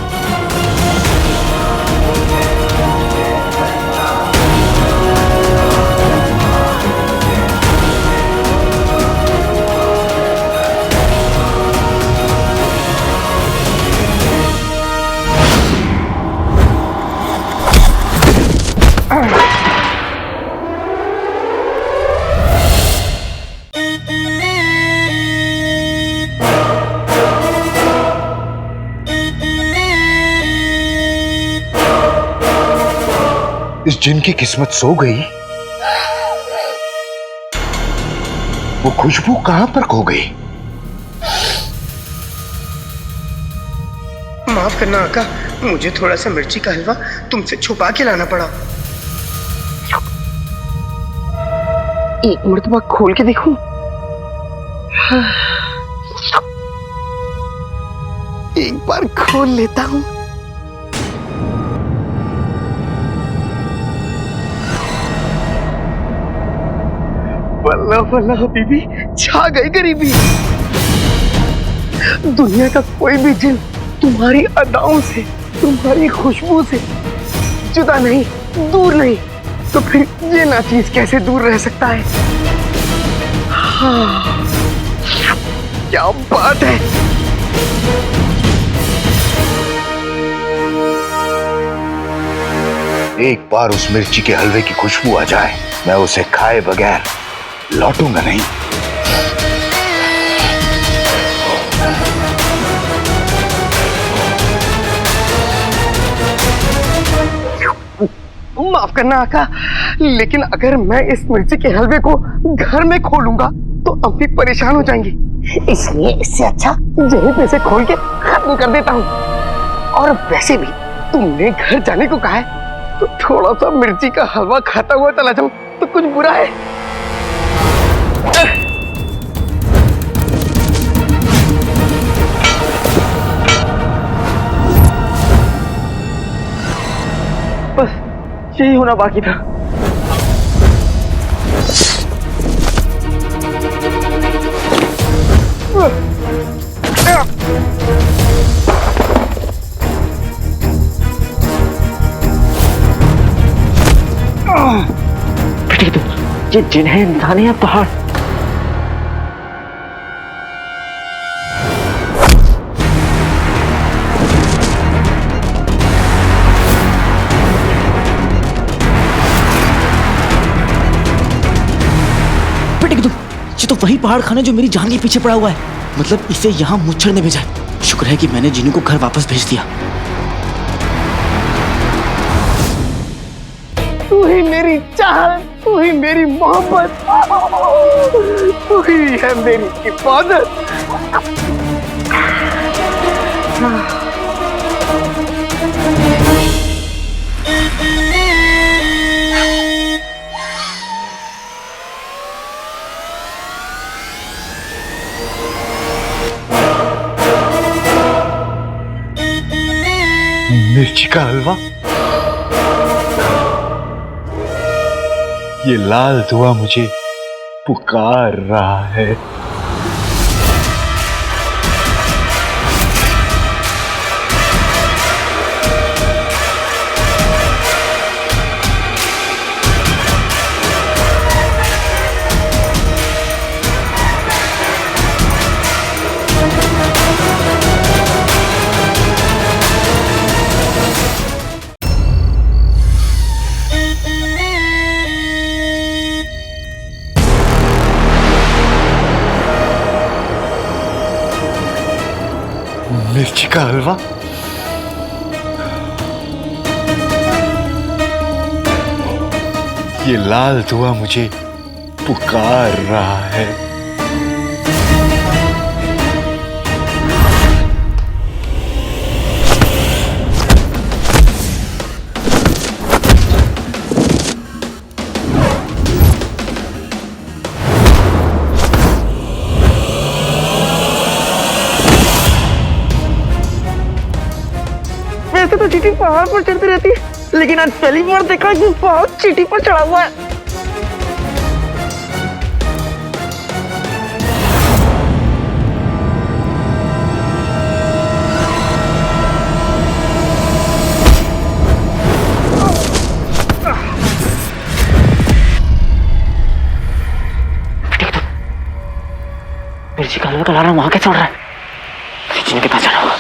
Speaker 5: इस जिन की किस्मत सो गई, वो खुशबू कहां पर खो गई?
Speaker 4: माफ करना आका, मुझे थोड़ा सा मिर्ची का हलवा तुमसे छुपा के लाना पड़ा। एक मर्तबा खोल के देखूं? एक बार खोल लेता हूं। वल्लाह वल्लाह बीबी, छा गई गरीबी। दुनिया का कोई भी जिन तुम्हारी अदाओं से, तुम्हारी खुशबू से जुदा नहीं, दूर नहीं, तो फिर ये नाचीज कैसे दूर रह सकता है? हाँ, क्या बात है।
Speaker 5: एक बार उस मिर्ची के हलवे की खुशबू आ जाए, मैं उसे खाए बगैर लौटूंगा नहीं।
Speaker 4: माफ करना आका, लेकिन अगर मैं इस मिर्ची के हलवे को घर में खोलूंगा तो अम्मी परेशान हो जाएंगी, इसलिए इससे अच्छा यहीं पे से खोल के खत्म कर देता हूँ। और वैसे भी तुमने घर जाने को कहा है, तो थोड़ा सा मिर्ची का हलवा खाता हुआ चला जाऊं तो कुछ बुरा है?
Speaker 1: बस यही होना बाकी था। ये जिन है, इंसान है या पहाड़?
Speaker 2: ये तो वही पहाड़ खाना जो मेरी जान के पीछे पड़ा हुआ है। मतलब इसे यहाँ मुच्छर ने भेजा है। शुक्र है कि मैंने जिन्नू को घर वापस भेज दिया।
Speaker 4: तू ही मेरी चाहत, तू ही मेरी मोहब्बत, तू ही है मेरी इबादत।
Speaker 5: मिर्ची का हलवा, ये लाल धुआं मुझे पुकार रहा है। मिर्ची का हलवा। ये लाल धुआं मुझे पुकार रहा है।
Speaker 1: वैसे तो चींटी पहाड़ पर चढ़ती रहती है, लेकिन आज पहली बार देखा कि पहाड़ चींटी पर चढ़ा हुआ है।
Speaker 2: मिर्ची का हलवा का अलार्म वहां कैसे उड़ रहा है? किचन के पास जाना होगा।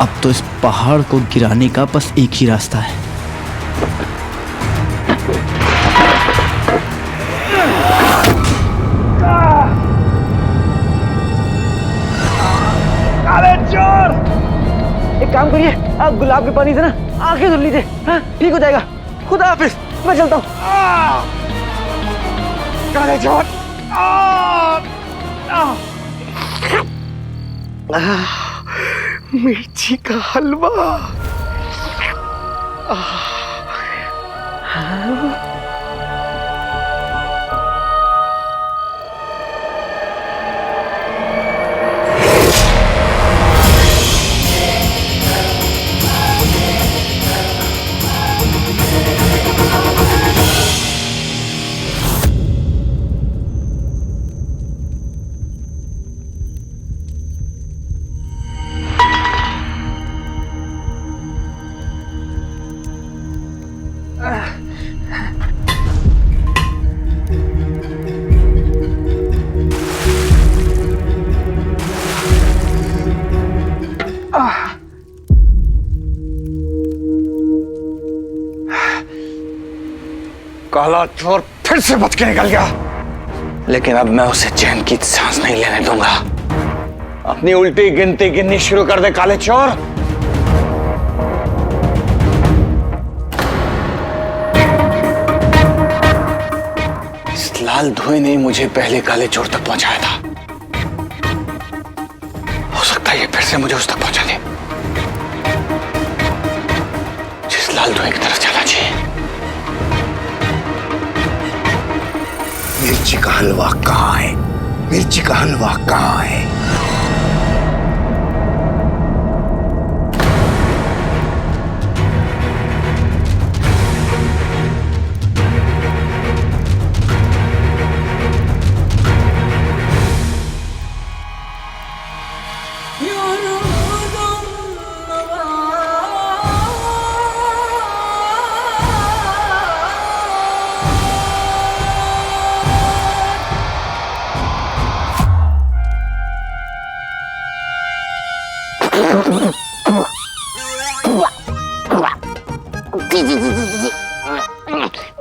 Speaker 11: अब तो इस पहाड़ को गिराने का बस एक ही रास्ता है।
Speaker 2: एक काम करिए, आप गुलाब के पानी से ना आंखें धुल लीजिए। हाँ, ठीक हो जाएगा। खुदा हाफिज, मैं चलता हूँ। काले चोर।
Speaker 4: मिर्ची का हलवा।
Speaker 9: काला चोर फिर से बच के निकल गया, लेकिन अब मैं उसे चैन की सांस नहीं लेने दूंगा। अपनी उल्टी गिनती गिननी शुरू कर दे काले चोर। इस लाल धुएं ने मुझे पहले काले चोर तक पहुंचाया था। हो सकता है ये फिर से मुझे उस तक पहुंचा दे जिस लाल धुएं की तरफ चला चाहिए।
Speaker 5: मिर्ची का हलवा कहाँ है? मिर्ची का हलवा कहाँ है?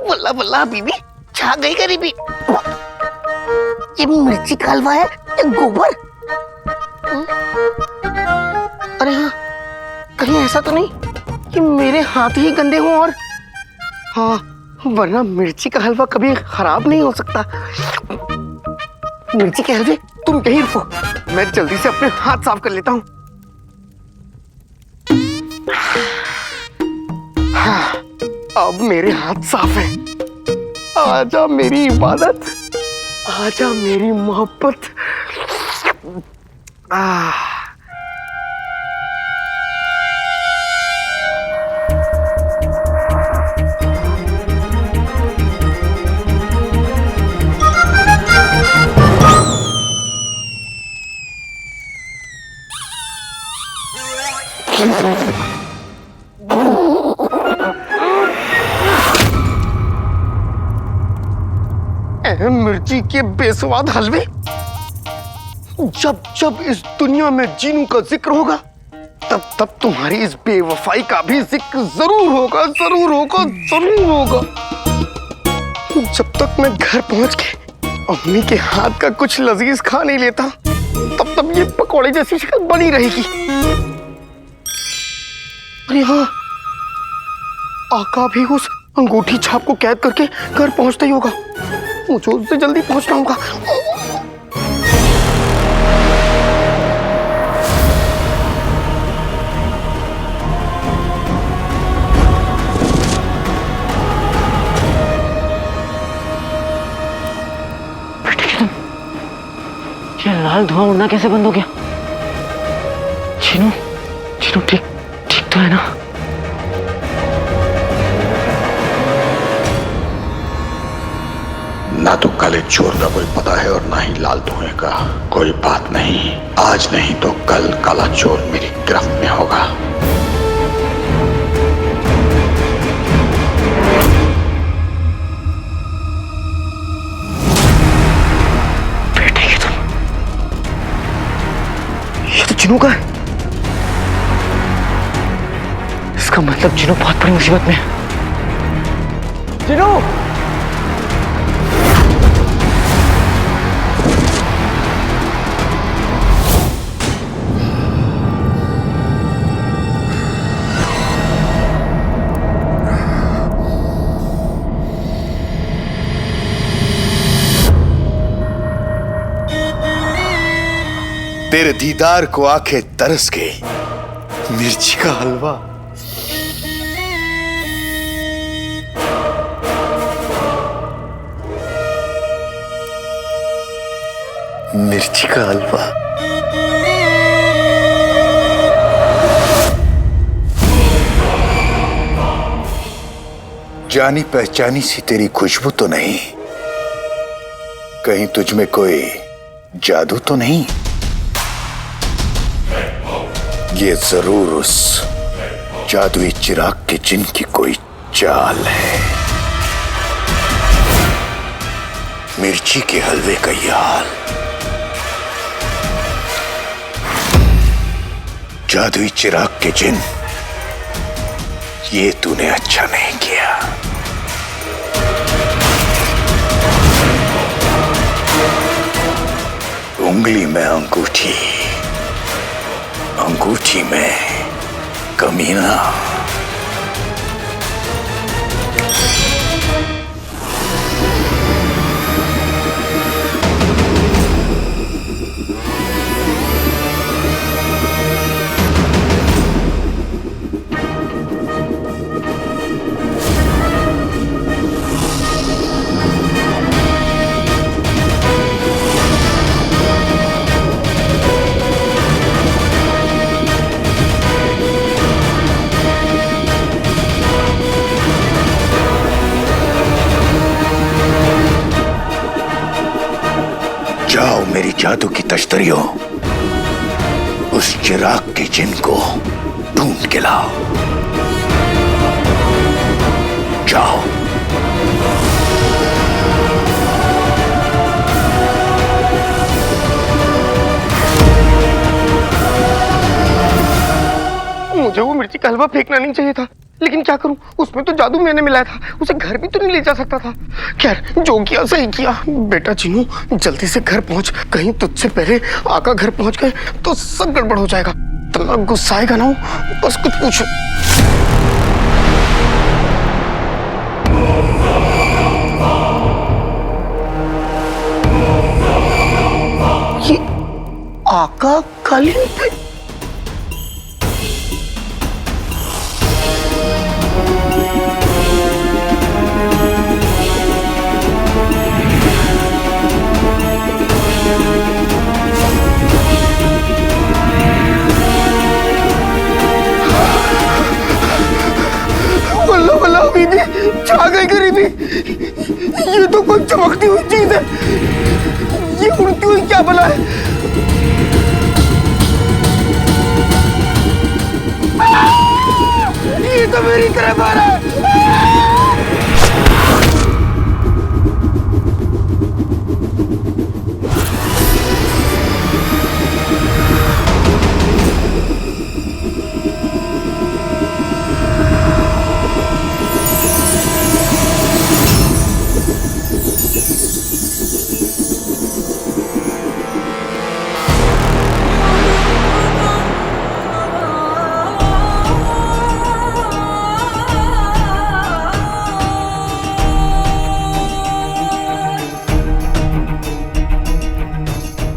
Speaker 1: बल्ला बल्ला बीबी, छा गई गरीबी। ये मिर्ची का हलवा है या गोबर? अरे हाँ, कहीं ऐसा तो नहीं कि मेरे हाथ ही गंदे हों और हाँ, वरना मिर्ची का हलवा कभी खराब नहीं हो सकता। मिर्ची के हलवे, तुम यहीं रुको, मैं जल्दी से अपने हाथ साफ कर लेता हूँ। हाँ, अब मेरे हाथ साफ हैं। आजा मेरी इबादत, आजा मेरी मोहब्बत। मिर्ची के बेस्वाद हलवे, जब जब इस दुनिया में जीनू का जिक्र होगा
Speaker 4: तब तुम्हारी इस बेवफाई का भी जिक्र जरूर होगा, जरूर होगा, जरूर होगा। जब तक मैं घर पहुंच के अम्मी के हाथ का कुछ लजीज खा नहीं लेता, तब तक ये पकौड़े जैसी शक्ल बनी रहेगी। अरे हाँ, आका भी उस अंगूठी छाप को कैद करके घर पहुंचता ही होगा। मुझे उससे जल्दी पहुंचना होगा।
Speaker 2: ये लाल धुआं उड़ना कैसे बंद हो गया? चिनू, चिनू ठीक ठीक तो है ना?
Speaker 5: ना तो काले चोर का कोई पता है और ना ही लाल धुएं का। कोई बात नहीं, आज नहीं तो कल काला चोर मेरी गिरफ्त में होगा।
Speaker 2: बेटे की तुम, ये तो चिनू का है। इसका मतलब चिनू बहुत बड़ी मुसीबत में है। चिनू!
Speaker 5: तेरे दीदार को आंखें तरस गई। मिर्ची का हलवा। मिर्ची का हलवा। जानी पहचानी सी तेरी खुशबू तो नहीं? कहीं तुझ में कोई जादू तो नहीं? ये जरूर उस जादुई चिराग के जिन की कोई चाल है। मिर्ची के हलवे का ये हाल। जादुई चिराग के जिन, ये तूने अच्छा नहीं किया। उंगली में अंगूठी, अंगूठी में कमीना। जाओ मेरी जादू की तश्तरियों, उस चिराग के जिन को ढूंढ के लाओ। जाओ।
Speaker 4: मुझे वो मिर्ची का हलवा फेंकना नहीं चाहिए था, लेकिन क्या करूं, उसमें तो जादू मैंने मिलाया था। उसे घर भी तो नहीं ले जा सकता था। खैर, जो किया सही किया। बेटा चिनू, जल्दी से घर पहुंच। कहीं तुझसे पहले आका घर पहुंच गए तो सब गड़बड़ हो जाएगा। तो गुस्साएगा ना, बस कुछ पूछो। ये आका कालीन पे बीबी, छा गई गरीबी। ये तो कोई चमकती हुई चीज है। ये उड़ती हुई क्या बला है? ये तो मेरी तरफ आ रहा है।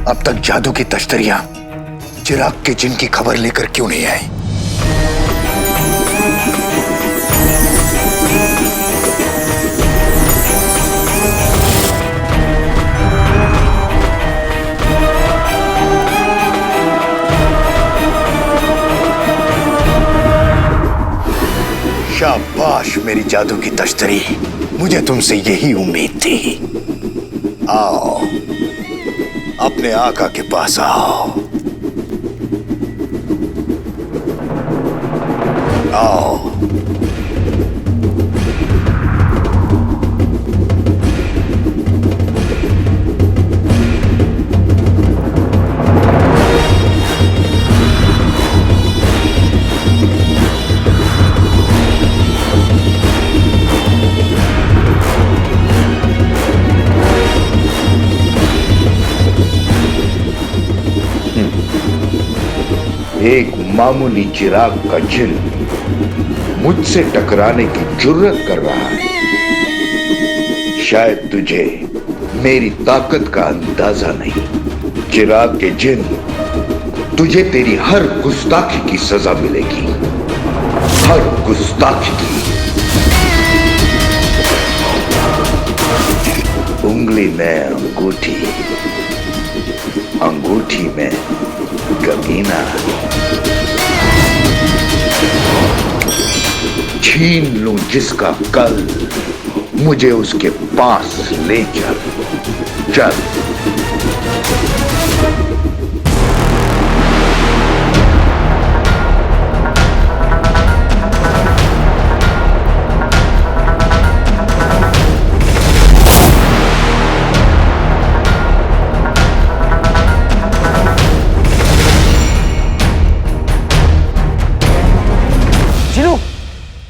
Speaker 5: अब तक जादू की तश्तरियां चिराग के जिन की खबर लेकर क्यों नहीं आई? शाबाश मेरी जादू की तश्तरी, मुझे तुमसे यही उम्मीद थी। आओ, अपने आका के पास आओ। आओ। एक मामूली चिराग का जिन मुझसे टकराने की जुर्रत कर रहा है। शायद तुझे मेरी ताकत का अंदाजा नहीं। चिराग के जिन, तुझे तेरी हर गुस्ताखी की सजा मिलेगी, हर गुस्ताखी की। उंगली में अंगूठी, अंगूठी में कमीना। छीन लूं जिसका कल, मुझे उसके पास ले चल। चल।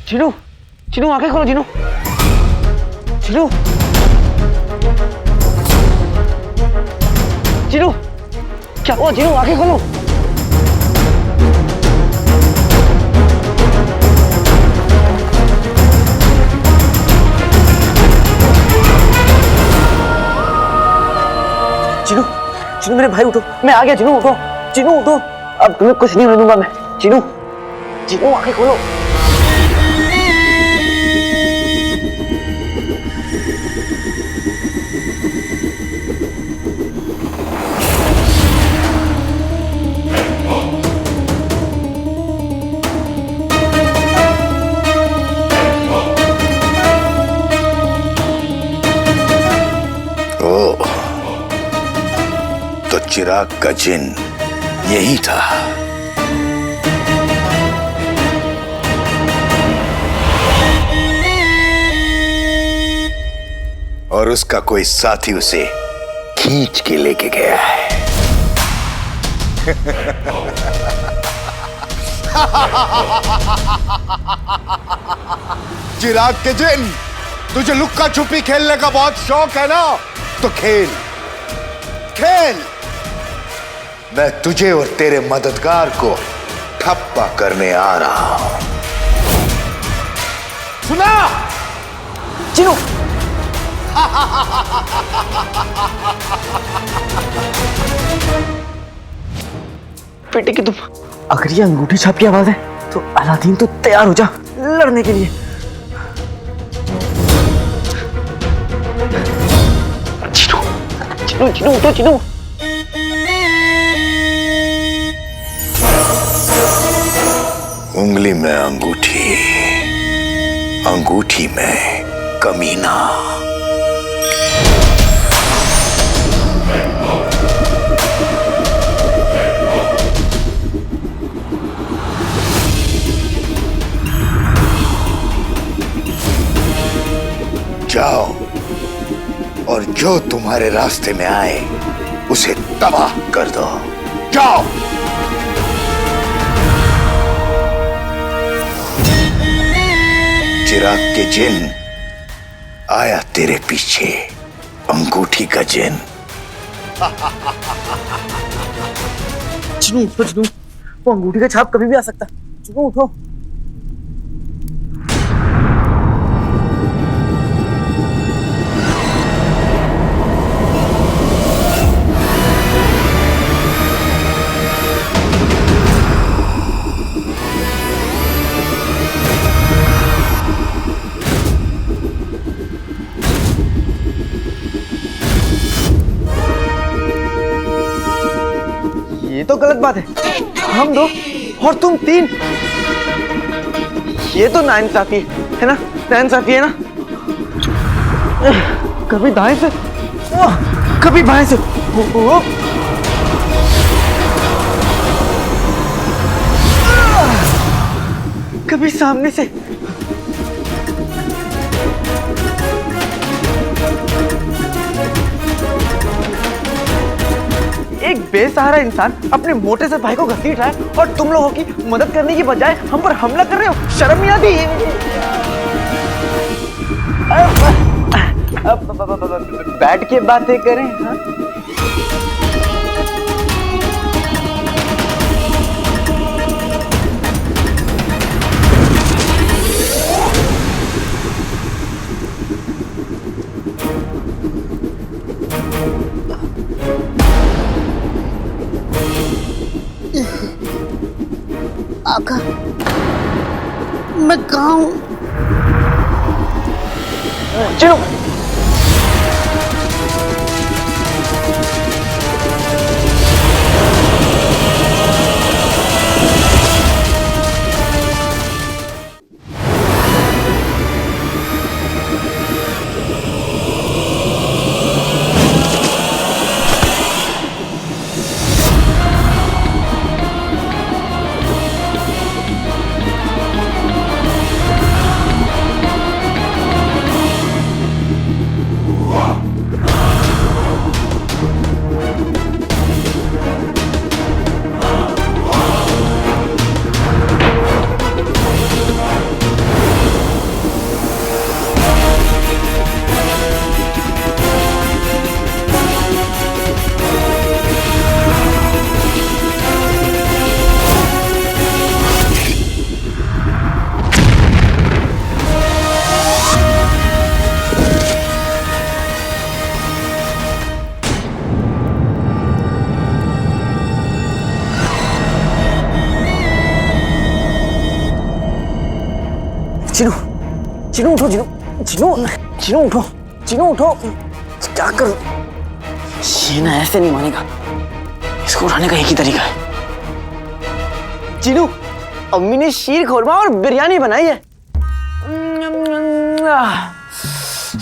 Speaker 2: जिनू, जिनू आंखें खोलो जिनू, जिनू, जिनू, क्या हुआ जिनू, आंखें खोलो। जिनू, जिनू मेरे भाई उठो, मैं आ गया। जिनू उठो, जिनू उठो, अब तुम्हें कुछ नहीं होने दूंगा मैं। जिनू, जिनू आंखें खोलो।
Speaker 5: तो चिराग का जिन यही था। और उसका कोई साथी उसे खींच के लेके गया है। चिराग के जिन, तुझे लुक्का छुपी खेलने का बहुत शौक है ना, तो खेल खेल। मैं तुझे और तेरे मददगार को ठप्पा करने आ रहा हूं। सुना
Speaker 2: जिनू, बेटे की तुम, अगर ये अंगूठी छाप की आवाज है तो अलादीन तो तैयार हो जा लड़ने के लिए। जिनू, जिनू, जिनू उठो जिनू।
Speaker 5: उंगली में अंगूठी, अंगूठी में कमीना। जाओ और जो तुम्हारे रास्ते में आए उसे तबाह कर दो। जाओ। चिराग के जिन आया तेरे पीछे, अंगूठी का जिन।
Speaker 2: जिनू उठो जिनू, वो अंगूठी का छाप कभी भी आ सकता। जिनू उठो। ये तो गलत बात है। हम 2 और तुम 3, ये तो नाइंसाफी है ना, नाइंसाफी है ना। कभी दाएं से कभी बाएं से। कभी सामने से। एक बेसहारा इंसान अपने मोटे से भाई को घसीट रहा है और तुम लोगों की मदद करने की बजाय हम पर हमला कर रहे हो। शर्म नहीं आती? बैठ के बातें करें। हाँ?
Speaker 4: आका, मैं कहाँ हूँ?
Speaker 2: चलो। चिनू, चिनू उठो, चिनू, चिनू, चिनू उठो, चिनू उठो। क्या कर? ये ना ऐसे नहीं मानेगा। इसको उठाने का एक ही तरीका है। चिनू, अम्मी ने शीर खोरमा और बिरयानी बनाई है।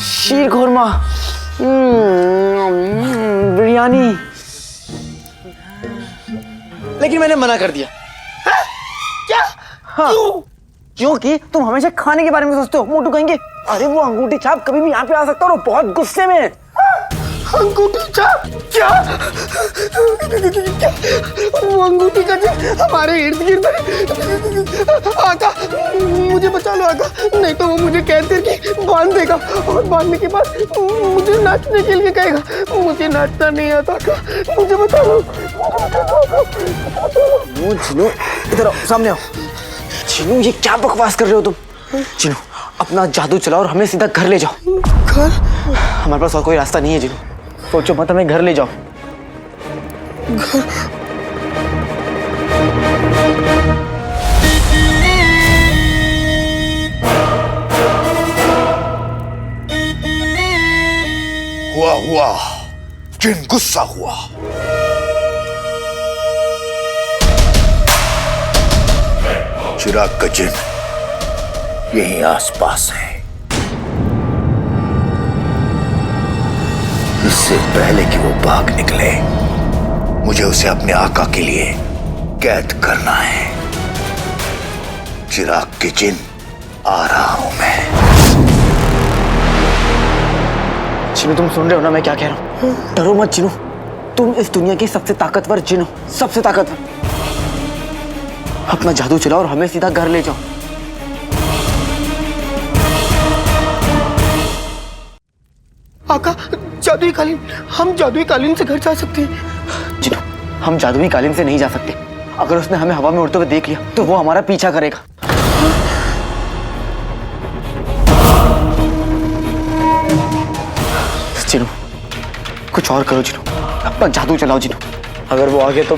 Speaker 2: शीर खोरमा, बिरयानी। लेकिन मैंने मना कर दिया। क्या? हाँ। क्योंकि तुम हमेशा खाने के बारे में सोचते हो। मोटू कहेंगे, अरे वो अंगूठी छाप कभी भी यहाँ पे आ सकता है और वो बहुत गुस्से में है। अंगूठी छाप? क्या? वो अंगूठी का हमारे इर्द गिर्द। आका, मुझे बचा लो आका, नहीं तो वो मुझे कैद करके बांध देगा और बांधने के बाद मुझे नाचने के लिए कहेगा। मुझे नाचना नहीं आता आका, मुझे बता लो। चिनू, इधर आओ, सामने आओ। चिनू, ये क्या बकवास कर रहे हो तुम? चिनू, अपना जादू चलाओ और हमें सीधा घर ले जाओ। घर? हमारे पास और कोई रास्ता नहीं है चिनू। सोचो मत, हमें घर ले जाओ। घर?
Speaker 5: हुआ, जिन गुस्सा हुआ। चिराग का जिन यहीं आसपास है। इससे पहले कि वो भाग निकले, मुझे उसे अपने आका के लिए कैद करना है। चिराग के जिन, आ रहा हूं मैं।
Speaker 2: चिनू, तुम सुन रहे हो ना मैं क्या कह रहा हूँ? डरो मत चिनू, तुम इस दुनिया की सबसे ताकतवर जिन हो, सबसे ताकतवर। अपना जादू चलाओ और हमें सीधा घर ले जाओ।
Speaker 4: आका, जादुई कालीन, हम जादुई कालीन से घर जा सकते हैं।
Speaker 2: चिनू, हम जादुई कालीन से नहीं जा सकते। अगर उसने हमें हवा में उड़ते हुए देख लिया तो वो हमारा पीछा करेगा। चिनू, कुछ और करो चिनू, अपना जादू चलाओ चिनू। अगर वो आ गए तो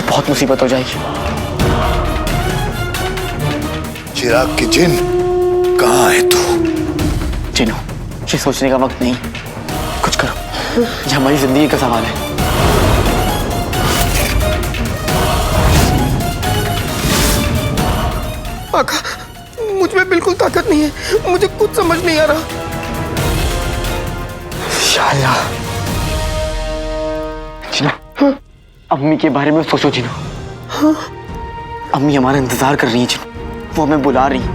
Speaker 2: बहुत मुसीबत हो जाएगी।
Speaker 5: चिराग के जिन, कहाँ है तू?
Speaker 2: चिनू, ये सोचने का वक्त नहीं, कुछ करो। ये हमारी जिंदगी का सवाल है।
Speaker 4: आका, मुझ में बिल्कुल ताकत नहीं है, मुझे कुछ समझ नहीं आ रहा।
Speaker 2: शाला जिनू, अम्मी के बारे में सोचो जिनू। अम्मी हमारा इंतजार कर रही है जिनू, वो हमें बुला रही है।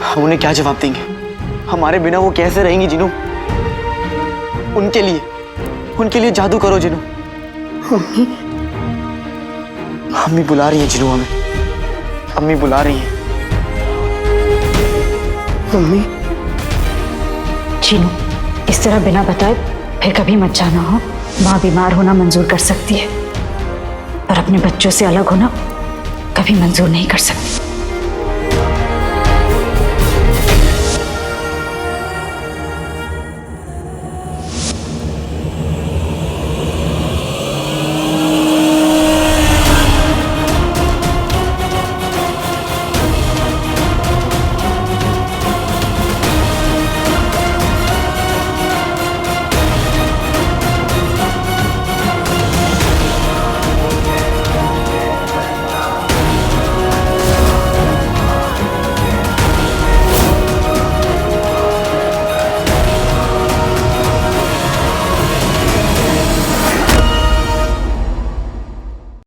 Speaker 2: हम उन्हें क्या जवाब देंगे? हमारे बिना वो कैसे रहेंगी जिनू? उनके लिए जादू करो जिनू। अम्मी बुला रही है जिनू हमें, अम्मी बुला रही है।
Speaker 4: मम्मी,
Speaker 3: चीनू, इस तरह बिना बताए फिर कभी मत जाना हो। माँ बीमार होना मंजूर कर सकती है, पर अपने बच्चों से अलग होना कभी मंजूर नहीं कर सकती।